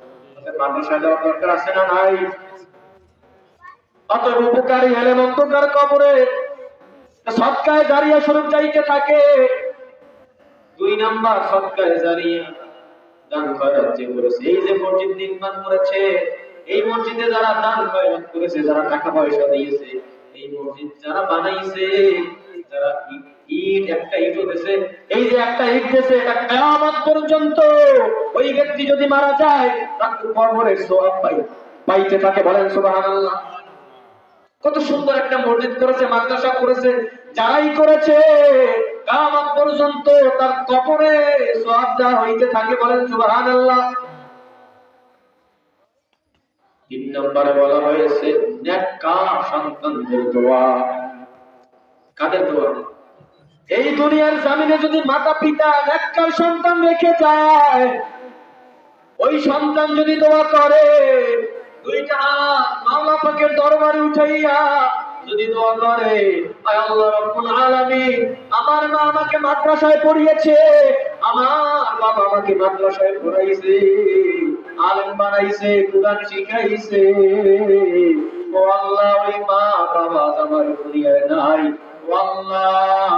মাদ্রাসায় দেওয়ার দরকার আছে না নাই? অতএব উপকারী এলেম অন্ধকার কবরে সদকায়ে জারিয়া স্বরূপ যাইতে থাকে। দুই নাম্বার সদকায়ে জারিয়া দান খয়রাত যে করেছে। এই যে মসজিদ নির্মাণ করেছে, এই মসজিদে যারা দান খয়রাত করেছে, যারা টাকা পয়সা দিয়েছে, এই মসজিদ যারা বানাইছে, যারা ইট একটা ইটও দিয়েছে, এই যে একটা ইট দিয়েছে, এটা কিয়ামত পর্যন্ত ওই ব্যক্তি যদি মারা যায় তার কবরের সওয়াব পাইতে থাকে। বলেন সুবহানাল্লাহ। কত সুন্দর একটা মসজিদ করেছে, মাদ্রাসা করেছে, যারাই করেছে কিয়ামত পর্যন্ত তার কবরে সওয়াব দেওয়া হইতে থাকে। বলেন সুবহানাল্লাহ। তিন নম্বরে বলা হয়েছে নেককার সন্তানদের দোয়া। কাদের দোয়া? এই দুনিয়ার জমিনে যদি মাতা পিতা নেককার সন্তান রেখে যায়, ওই সন্তান যদি দোয়া করে, দুইটা হাত আল্লাহ পাকের দরবারে উঠাইয়া যদি দোয়া করে, আয় আল্লাহ রাব্বুল আলামিন, আমার মা আমাকে মাদ্রাসায় পড়িয়েছে, আমার বাবা আমাকে মাদ্রাসায় পড়াইছে, আলেম বানাইছে, কুরআন শিখাইছে, ও আল্লাহ ওই মা বাবা আমার দুনিয়ায় নাই, ও আল্লাহ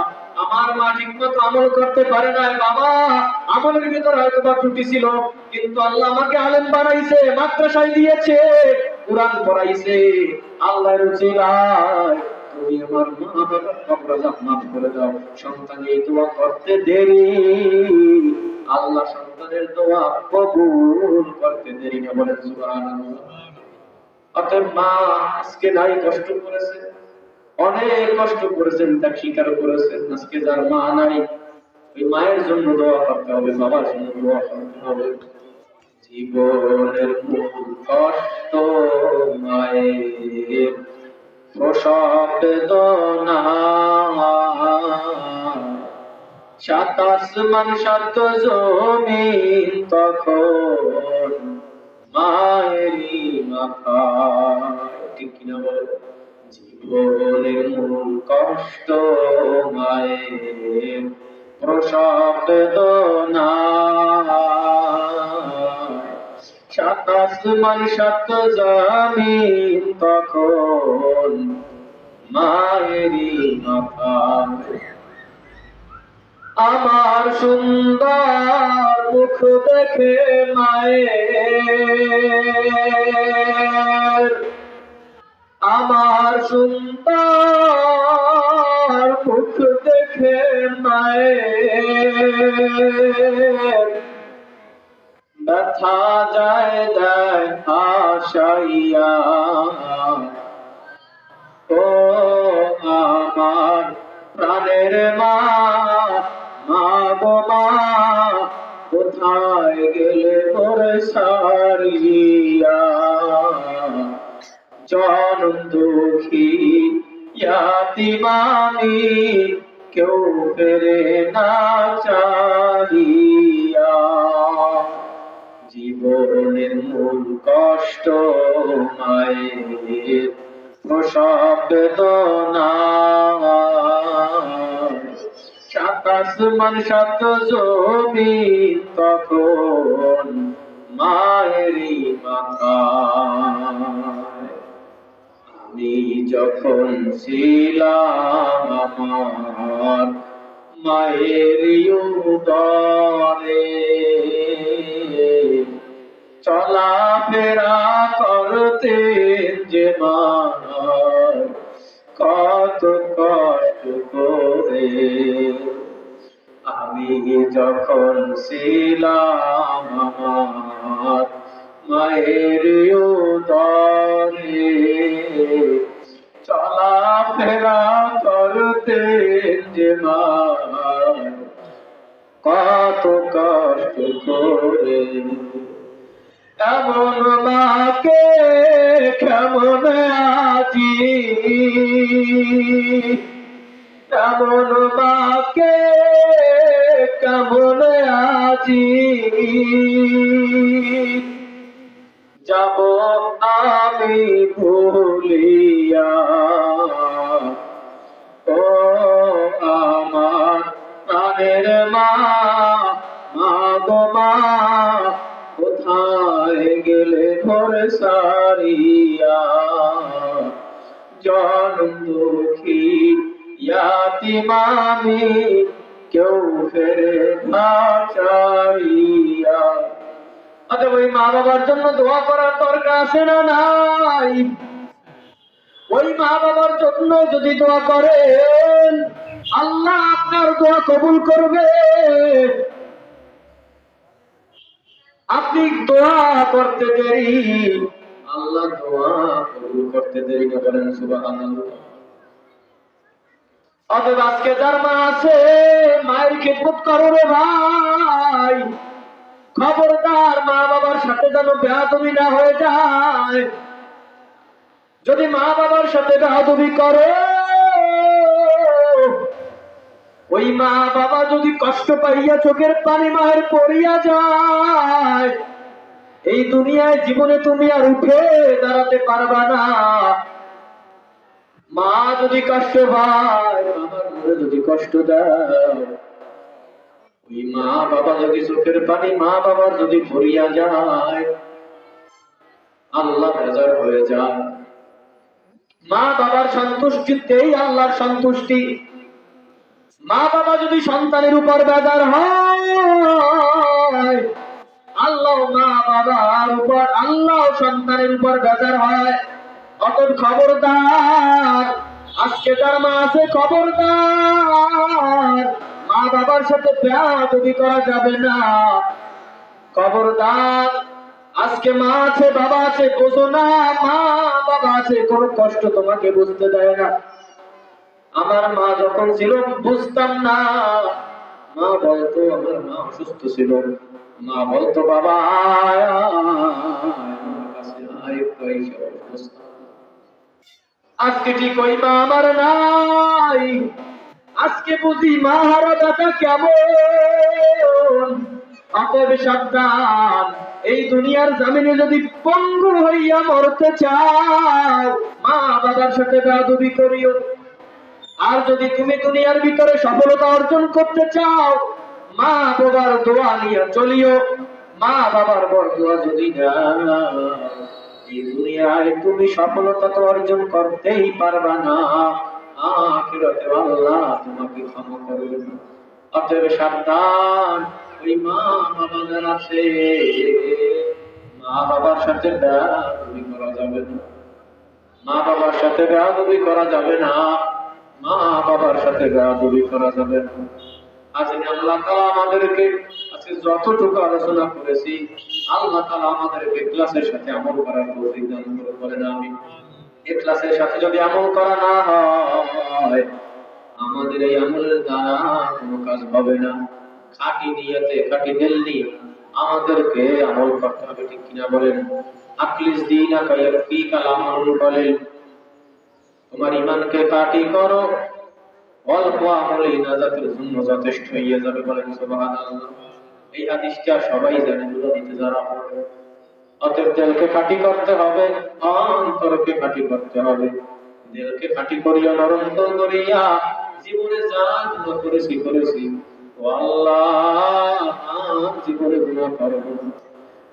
আমার মা ঠিকমতো আমল করতে পারে নাই, বাবা আমলের ভিতর হয়তো বা ত্রুটি ছিল, কিন্তু আল্লাহ আমাকে আলেম বানাইছে, মাদ্রাসায় দিয়েছে, কুরআন পড়াইছে, আল্লাহর উসিলায় তুমি আমার মা বাবার কবর আযাব মাফ করে দাও। সন্তান এই দোয়া করতে দেরি, আল্লাহ সন্তানের দোয়া কবুল করতে দেরি না। বলেন সুবহানাল্লাহ। অতএব মা আজকে নাই কষ্ট করেছে, অনেক কষ্ট করেছেন, তা স্বীকার করেছেন। আজকে যার মা নাই, ওই মায়ের জন্য দোয়া করতে হবে, বাবার জন্য দোয়া করতে হবে। জীবনের মূল কষ্ট মায়ের প্রসব বেদনা, সাত আসমান সাত জমিন তখন মায়েরই মাথায়। ঠিক কিনা বলো? জীবনের মূল কষ্ট মায়ের প্রসব বেদনা, সাত আসমান সাত জমিন তখন মায়েরই মাথায়। আমার সুন্দর মুখ দেখে মায়ের, আমার সুন্দর মুখ দেখে মায়ের, ব্যথা যায় দেয় হাসাইয়া, ও আমার প্রাণের মা, মা গো মা কোথায় গেলে মোরে সারিয়া, জনম দুঃখী ইয়াতীম আমি, কেউ ফেরে না চাহিয়া। জীবনের মূল কষ্ট মায়ের প্রসব বেদনা, সাত আসমান সাত জমিন তখন মায়েরই মাথায়। আমি যখন ছিলাম আমার মায়েরই উদরে, চলাফেরা করতেন যে মা কত কষ্ট করে। আমি যখন ছিলাম আমার মায়ের উদরে, চলাফেরা করতেন যে মা কত কষ্ট করে। এমন মাকে কেমন আজি, এমন মাকে কেমন আজি যাব আমি ভুলিয়া। ও আমার প্রাণের মা, মা গো মা, কোথায় গেলে ঘর সারিয়া। জনম দুঃখী ইয়াতীম আমি, কেউ ফেরে না চাইয়া। অতএব ওই মা বাবার জন্য দোয়া করার দরকার আছে না নাই? ওই মা বাবার জন্য যদি দোয়া করেন, আল্লাহ আপনার দোয়া কবুল করবে। আপনি দোয়া করতে দেরি, আল্লাহ দোয়া কবুল করতে দেরি না। বলেন সুবহানাল্লাহ। অতএব আজকে যার মা আছে, মায়ের খেদমত করো রে ভাই। খবরদার মা বাবার সাথে যেন বেয়াদবি না হয়ে যায়। যদি মা বাবার সাথে বেয়াদবি করো, ওই মা বাবা যদি কষ্ট পাইয়া চোখের পানি মায়ের পড়িয়া যায়, এই দুনিয়ায় জীবনে তুমি আর উঠে দাঁড়াতে পারবা না। মা যদি কষ্ট পায়, বাবার মনে যদি কষ্ট দেয়, ওই মা বাবা যদি চোখের পানি মা বাবার যদি পড়িয়া যায়, আল্লাহ বেজার হয়ে যায়। মা বাবার সন্তুষ্টিতেই আল্লাহর সন্তুষ্টি। মা বাবা যদি সন্তানের উপর বেজার হয়, আল্লাহ মা বাবার উপর, আল্লাহ সন্তানের উপর বেজার হয়। অতএব খবরদার, আজকে যার মা আছে খবরদার, মা বাবার সাথে বেয়াদবি করা যাবে না। খবরদার, আজকে মা আছে বাবা আছে বোঝো না, মা বাবা আছে কোনো কষ্ট তোমাকে বুঝতে দেয় না। আমার মা যখন ছিল বুঝতাম না। মা বলতো, আমার মা অসুস্থ ছিল, মা বলতো বাবা আয় আমার কাছে আয়, একটু এসে অসুস্থ। আজকে ঠিক ওই মা আমার নাই। আজকে বুঝি মা হারা দাদা কেমন। অতএব সাবধান, এই দুনিয়ার জমিনে যদি পঙ্গু হইয়া মরতে চাও, মা বাবার সাথে বেয়াদবি করিও। আর যদি তুমি দুনিয়ার ভিতরে সফলতা অর্জন করতে চাও, মা বাবার দোয়া নিয়ে চলিও। মা বাবার বরদোয়া যদি দাও, এই দুনিয়ায় তুমি সফলতা তো অর্জন করতেই পারবা না, আখিরাতে আল্লাহ তোমাকে ক্ষমা করবে না। অতএব সাবধান, ওই মা বাবা যারা আছে, মা বাবার সাথে বেয়াদবি করা যাবে না। মা বাবার সাথে বেয়াদবি করা যাবে না। মা বাবার সাথে বেয়াদবি করা যাবে না। আজকে আল্লাহ তাআলা আমাদেরকে আজকে যতটুকু আলোচনা করেছি, আল্লাহ তাআলা আমাদেরকে ইখলাসের সাথে আমল করার তৌফিক দান করুন। বলেন আমিন। ইখলাসের সাথে যদি আমল করা না হয়, আমাদের এই আমলের দ্বারা কোনো কাজ হবে না। খাঁটি নিয়তে, খাঁটি দিল নিয়ে আমাদেরকে আমল করতে হবে, ঠিক কিনা বলেন? আখলিস দীনাকা ইয়াকফিকাল আমালু কলিল। তোমার ঈমানকে খাঁটি করো, অল্প আমলই নাজাতের জন্য যথেষ্ট হয়ে যাবে। বলেন সুবহানাল্লাহ। এই হাদিসটা সবাই জানে, দুনিয়াতে যারা পড়ে। অতএব দিলকে খাঁটি করতে হবে, অন্তরকে খাঁটি করতে হবে। দিলকে খাঁটি করিয়া নরম করিয়া জীবনে যা গুনাহ করেছি ও আল্লাহ, জীবনে গুনাহ করব না।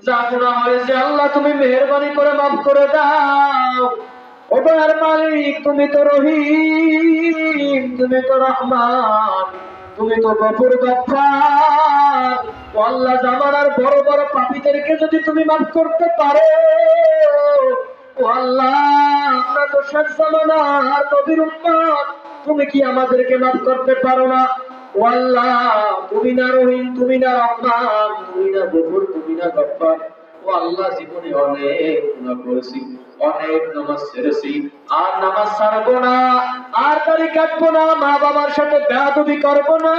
যা গুনাহ হয়েছে আল্লাহ তুমি মেহেরবানি করে মাফ করে দাও। ও দয়ার মালিক, তুমি তো রহিম, তুমি তো রহমান, তুমি তো গফুর গফফার। ও আল্লাহ, জামানার বড় বড় পাপীদেরকে যদি তুমি মাফ করতে পারো, ও আল্লাহ, আমরা তো শেষ জামানার নবীর উম্মত, তুমি কি আমাদেরকে মাফ করতে পারো না? ও আল্লাহ, তুমি না রহিম, তুমি না রহমান, তুমি না গফুর, তুমি না গফফার। ও আল্লাহ, জীবনে অনেক গুনাহ করেছি, অনেক নামাজ ছেড়েছি, আর নামাজ ছাড়বো না, আর দাড়ি কাটবো না, মা বাবার সাথে বেয়াদবি করবো না।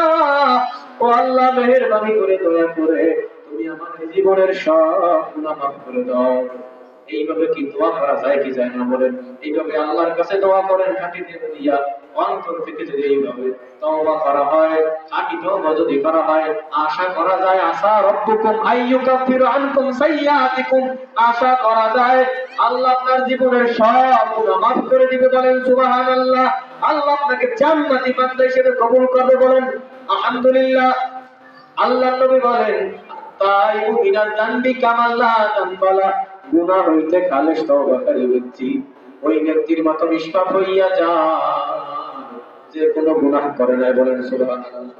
ও আল্লাহ, মেহেরবানি করে দয়া করে তুমি আমাদের জীবনের সব গুনাহ মাফ করে দাও। এইভাবে কি দোয়া করা যায় কি যায় না বলেন? এইভাবে আল্লাহর কাছে দোয়া করেন খাঁটি দিল দিয়া, অন্তর থেকে যদি এইভাবে তওবা করা হয়, খাঁটি তওবা যদি করা হয়, আশা করা যায় আসা রব্বুকুম আইয়ুকাফিরু আনকুম সাইয়্যাতিকুম, আশা করা যায় আল্লাহ আপনার জীবনের সব গুনাহ মাফ করে দিবে। বলেন সুবহানাল্লাহ। আল্লাহ আপনাকে জান্নাতি বান্দা হিসেবে কবুল করবে। বলেন আলহামদুলিল্লাহ। আল্লাহ নবী বলেন, তাইবু মিনাল যানবি কামাল্লা যানবালা, গুনাহ হইতে খালেস তওবাকারী ব্যক্তি ওই ব্যক্তির মতো নিষ্পাপ হইয়া যায় যে কোনো গুনাহ করে নাই। বলেন সুবহানাল্লাহ।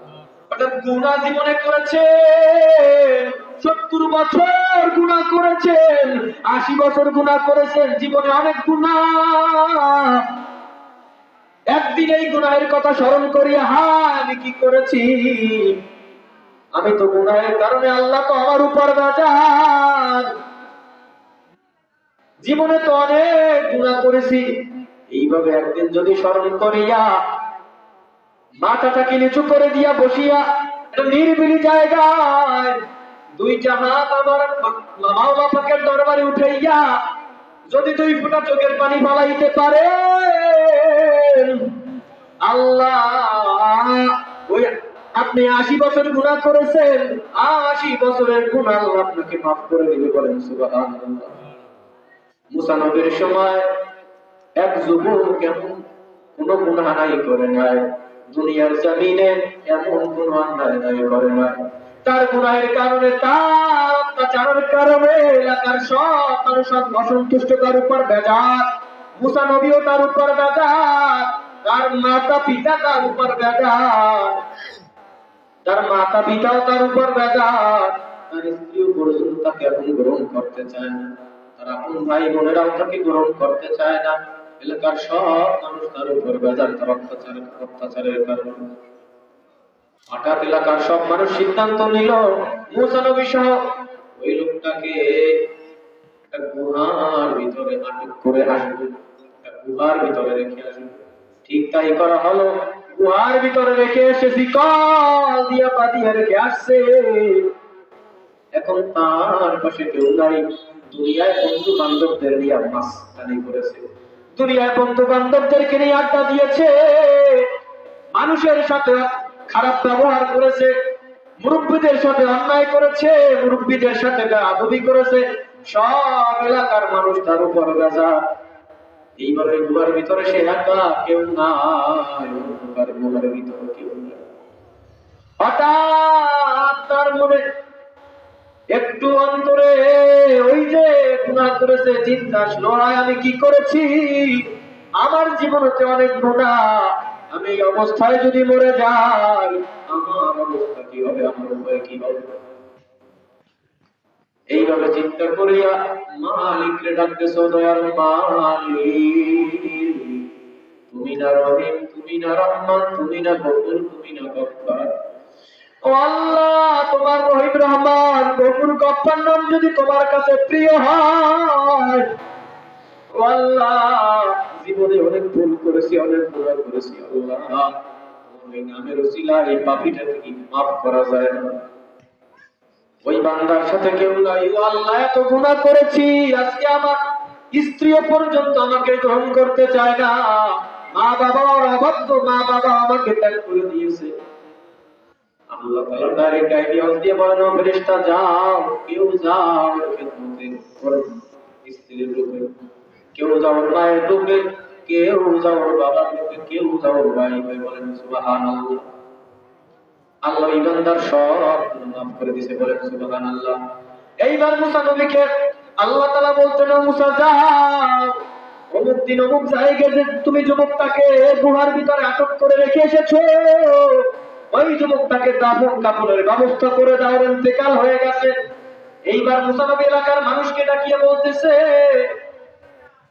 অর্থাৎ গুনাহ জীবনে করেছেন, 70 বছর গুনাহ করেছেন, 80 বছর গুনাহ করেছেন, জীবনে অনেক গুনাহ। একদিন এই গুনাহের কথা স্মরণ করিয়া, হ্যাঁ আমি কি করেছি, আমি তো গুনাহের কারণে আল্লাহ তো আমার উপর বেজার, জীবনে তো অনেক গুনাহ করেছি। এইভাবে একদিন যদি স্মরণ করিয়া মাথাটাকে নিচু করে দিয়া বসিয়া একটা নিরিবিলি জায়গায় দুইটা হাত আমার মাওলা পাকের দরবারে উঠাইয়া যদি 2 ফোঁটা চোখের পানি ফালাইতে পারে, আল্লাহ, ওই আপনি 80 বছর গুনাহ করেছেন, 80 বছরের গুনাহ আল্লাহ আপনাকে মাফ করে দিবে। বলেন সুবহানাল্লাহ। মুসা নবীর সময় এক যুবক এমন কোন গুনাহ নাই করে নাই, দুনিয়ার জমিনে এমন কোন অন্যায় নাই করে নাই, তার গুনাহের কারণে, তার অত্যাচারের কারণে এলাকার সব মানুষ অসন্তুষ্ট, তার উপর বেজার। মুসা নবীও তার উপর বেজার, তার মাতা পিতা তার উপর বেজার, তার মাতা পিতাও তার উপর বেজার, তার স্ত্রীও পর্যন্ত তাকে এখন গ্রহণ করতে চায় না, তার আপন ভাই বোনেরাও তাকে গ্রহণ করতে চায় না, এলাকার সব মানুষ তার উপর বেজার, তার অত্যাচারের কারণে। হঠাৎ এলাকার সব মানুষ সিদ্ধান্ত নিল মুসা নবী সহ ওই লোকটাকে একটা গুহার ভিতরে আটক করে আসবে, একটা গুহার ভিতরে রেখে আসবে। ঠিক তাই করা হলো। গুহার ভিতরে রেখে এসেছি, কল দিয়া পাতিয়া রেখে আসছে। এখন তার পাশে কেউ নাই, দুনিয়ায় বন্ধু বান্ধবদের নিয়ে মাস্তানি করেছে, দুনিয়ায় বন্ধু বান্ধবদেরকে নিয়ে আড্ডা দিয়েছে, মানুষের সাথে খারাপ ব্যবহার করেছে, মুরব্বীদের সাথে অন্যায় করেছে, মুরব্বীদের সাথে বেয়াদবি করেছে, সব এলাকার মানুষ তার উপর বেজার। এইভাবে গুহার ভিতরে সে একা, কেউ নাই, অন্ধকার গুহার ভিতরে কেউ নাই। হঠাৎ তার মনে একটু অন্তরে ওই যে গুনাহ করেছে চিন্তা আসলো, আমি কি করেছি, আমার জীবনেতে অনেক গুনাহ, আমি এই অবস্থায় যদি মরে যাই আমার অবস্থা কি হবে, আমার উপায় কি হবে। এইভাবে চিন্তা করিয়া মালিককে ডাকতেছো, দয়াল মালিক, তুমি না রহিম, তুমি না রহমান, তুমি না গফুর, তুমি না গফফার। ও আল্লাহ, তোমার রহিম রহমান গফুর গফফার নাম যদি তোমার কাছে প্রিয় হয়, ও আল্লাহ, জীবনে অনেক ভুল করেছি, অনেক গুনাহ করেছি, আল্লাহ ওই নামের উসিলায় এই পাপীটাকে কি মাফ করা যায় না? ওই বান্দার সাথে কেউ নাই। ও আল্লাহ, এত গুনাহ করেছি, আজকে আমার স্ত্রীও পর্যন্ত আমাকে গ্রহণ করতে চায় না, মা বাবার অবাধ্য, মা বাবা আমাকে ত্যাগ করে দিয়েছে। আল্লাহ তাআলা ডাইরেক্ট আইডিয়াস দিয়ে বলেন, ও ফেরেশতা যাও, কেউ যাও খেদমতে করো স্ত্রীর রূপে, কেউ যাও মায়ের রূপে, কেউ যাও বাবার রূপে, কেউ যাও ভাই ভাই। বলেন সুবহানাল্লাহ। আল্লাহ ইমানদার সব গুনাহ মাফ করে দিয়েছে। বলেন সুবহানাল্লাহ। এইবার মুসা নবীকে আল্লাহ তাআলা বলতেন, মুসা যাও, অমুক দিন অমুক জায়গায় যে তুমি যুবকটাকে গুহার ভিতরে আটক করে রেখে এসেছো, ওই যুবকটাকে দাফন কাফনের ব্যবস্থা করে দাও, ওর ইন্তেকাল হয়ে গেছে। এইবার মুসা নবী এলাকার মানুষকে ডাকিয়ে বলতেছে,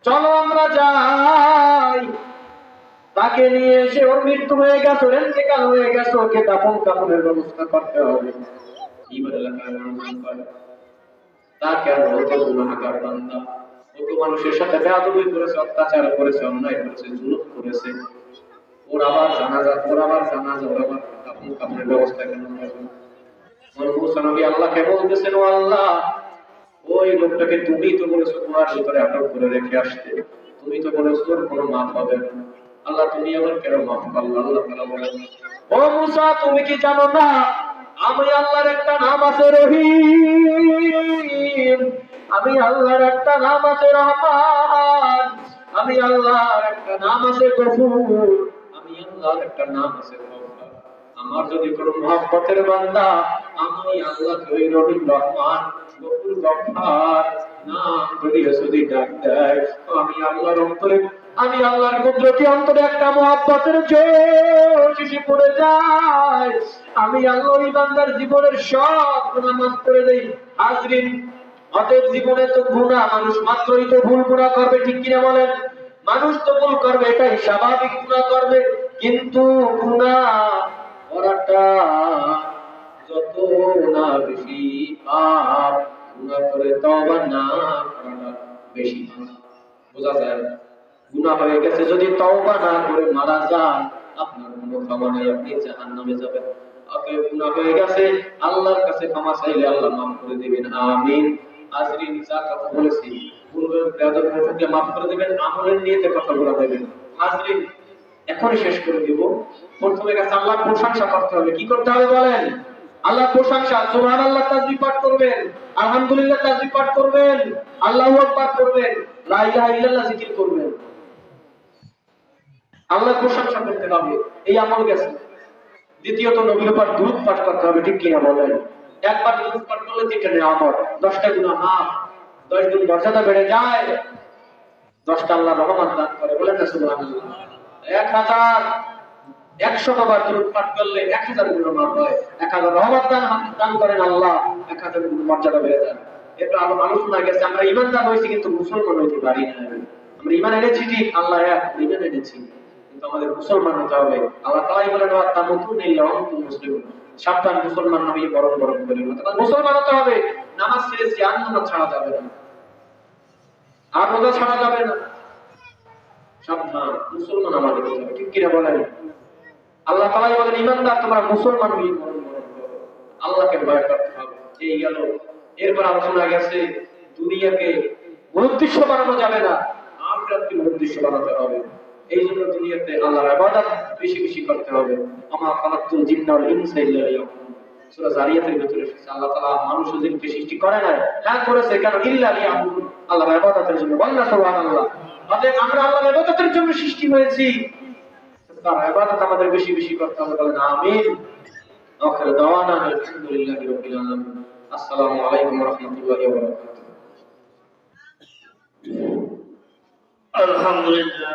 চলো আমরা যাই, তাকে নিয়ে এসে ওর মৃত্যু হয়ে গেছে, ওর ইন্তেকাল হয়ে গেছে, ওকে দাফন কাফনের ব্যবস্থা করতে হবে। এইবার এলাকার মানুষ বলে, তা কেন, ও তো গুনাহগার বান্দা, ও তো মানুষের সাথে বেয়াদবি করেছে, অত্যাচার করেছে, অন্যায় করেছে, জুলুম করেছে, ওর আবার জানাজা ওর আবার দাফন কাফনের ব্যবস্থা কেন হবে? মুসা নবী আল্লাহকে বলতেছেন, ও আল্লাহ, ওই লোকটাকে তুমি তো বলেছো তোমার ভিতরে আটক করে রেখে আসতে, তুমি তো বলেছো ওর কোনো মাফ হবে না, আল্লাহ তুমি আবার কেন মাফ করলা? আল্লাহ তাআলা বলেন, ও মুসা, তুমি কি জানো না আমি আল্লাহর একটা নাম আছে রহিম, আমি আল্লাহর একটা নাম আছে রহমান, আমি আল্লাহর একটা নাম আছে গফুর, আমি আল্লাহর একটা নাম আছে গফফার। আমার যদি কোনো মহব্বতের বান্দা আমি আল্লাহকে ওই রহিম রহমান গফুর গফফার নাম ধরিয়া যদি ডাক দেয়, তো আমি আল্লাহর অন্তরে, আমি আল্লাহর কুদরতি অন্তরে একটা মহব্বতের জোশ এসে পড়ে যায়, আমি আল্লাহ ওই বান্দার জীবনের সব গুনাহ মাফ করে দেই। হাজরিন, অতএব জীবনে তো গুনাহ, মানুষ মাত্রই তো ভুল গুনাহ করবে, ঠিক কিনা বলেন? মানুষ তো ভুল করবে, এটাই স্বাভাবিক, গুনাহ করবে, কিন্তু গুনাহ করাটা যত না বেশি পাপ, গুনাহ করে তওবা না করাটা বেশি পাপ। বোঝা যায়? গুনাহ হয়ে গেছে, যদি তওবা না করে মারা যান, আপনার কোনো ক্ষমা নেই, আপনি জাহান্নামে যাবেন। অতএব গুনাহ হয়ে গেছে, আল্লাহর কাছে ক্ষমা চাইলে আল্লাহ মাফ করে দিবেন, আমিন। আজরিন, যা কথা বলেছি পূর্বে বেয়াদব হয়ে থাকলে মাফ করে দিবেন, আমলের নিয়তে কথা বলা দেবেন। আজরিন, এখনই শেষ করে দিব। প্রথমে গেছে আল্লাহর প্রশংসা করতে হবে। কি করতে হবে বলেন? আল্লাহর প্রশংসা, সুবহানাল্লাহ তাসবিহ পাঠ করবেন, আলহামদুলিল্লাহ তাসবিহ পাঠ করবেন, আল্লাহু আকবার করবেন, লা ইলাহা ইল্লাল্লাহ জিকির করবেন। আল্লাহর প্রশংসা করতে হবে, এই আমল গেছে। দ্বিতীয়ত নবীর উপর দুরূদ পাঠ করতে হবে, ঠিক কিনা বলেন? একবার দুরূদ পাঠ করলে 3টা নিয়ামত, 10টা গুনাহ মাফ, 10 গুণ মর্যাদা বেড়ে যায়, 10টা আল্লাহর রহমত দান করে, বলেন না সুবহানাল্লাহ। 100 বার দুরূদ পাঠ করলে 1000 গুনাহ মাফ হয়, 1000 রহমত দান করেন আল্লাহ, 1000 গুণ মর্যাদা বেড়ে যায়। এটা আলোচনা গেছে, আমরা ঈমানদার হয়েছি কিন্তু মুসলমান হইতে পারি না। আমরা ঈমান এনেছি ঠিক, আল্লাহ এক, ঈমান এনেছি, কিন্তু আমাদের মুসলমান হতে হবে। আল্লাহ তাআলাই বলেন, ওয়া তামুতুনা ইল্লা ওয়া আনতুম মুসলিমুন, সাবধান মুসলমান নবী বরণ বরণ করে। অর্থাৎ মুসলমান হতে হবে, নামাজ ছেড়ে জাহান্নামে ছাড়া যাবে না, আর রোজা ছাড়া যাবে না। সাবধান, মুসলমান আমাদের হতে হবে, ঠিক কিনা বলেন? আল্লাহ তাআলাই বলেন, ঈমানদার তোমরা মুসলমান হয়ে বরণ বরণ করো, আল্লাহকে ভয় করতে হবে। এই গেল। এরপর আলোচনা গেছে, দুনিয়াকে উদ্দেশ্য বানানো যাবে না, আখিরাতকে উদ্দেশ্য বানাতে হবে। এই জন্য দুনিয়াতে আল্লাহর ইবাদত বেশি বেশি করতে হবে। আমা খালাকতুল জিন্না ওয়াল ইনসা ইল্লা লিয়াবুদুন, সূরা জারিয়াতের ভিতরে এসেছে। আল্লাহ তাআলা মানুষ ও জিনকে সৃষ্টি করে নাই, হ্যাঁ করেছে, কেন? ইল্লা লিয়াবুদুন, আল্লাহর ইবাদতের জন্য। বলেন না সুবহানাল্লাহ। অতএব আমরা আল্লাহর ইবাদতের জন্য সৃষ্টি হয়েছি, তার ইবাদত আমাদের বেশি বেশি করতে হবে। বলেন আমিন। আখির দাওয়ানা আলহামদুলিল্লাহি রাব্বিল আলামিন। আসসালামু আলাইকুম ওয়া রাহমাতুল্লাহি ওয়া বারাকাতুহু। আলহামদুলিল্লাহ,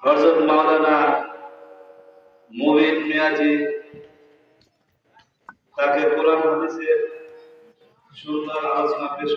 হযরত মাওলানা মুবিন মিয়াজি, তাকে কোরআন হাদিসের সুন্দর আলোচনা পেশ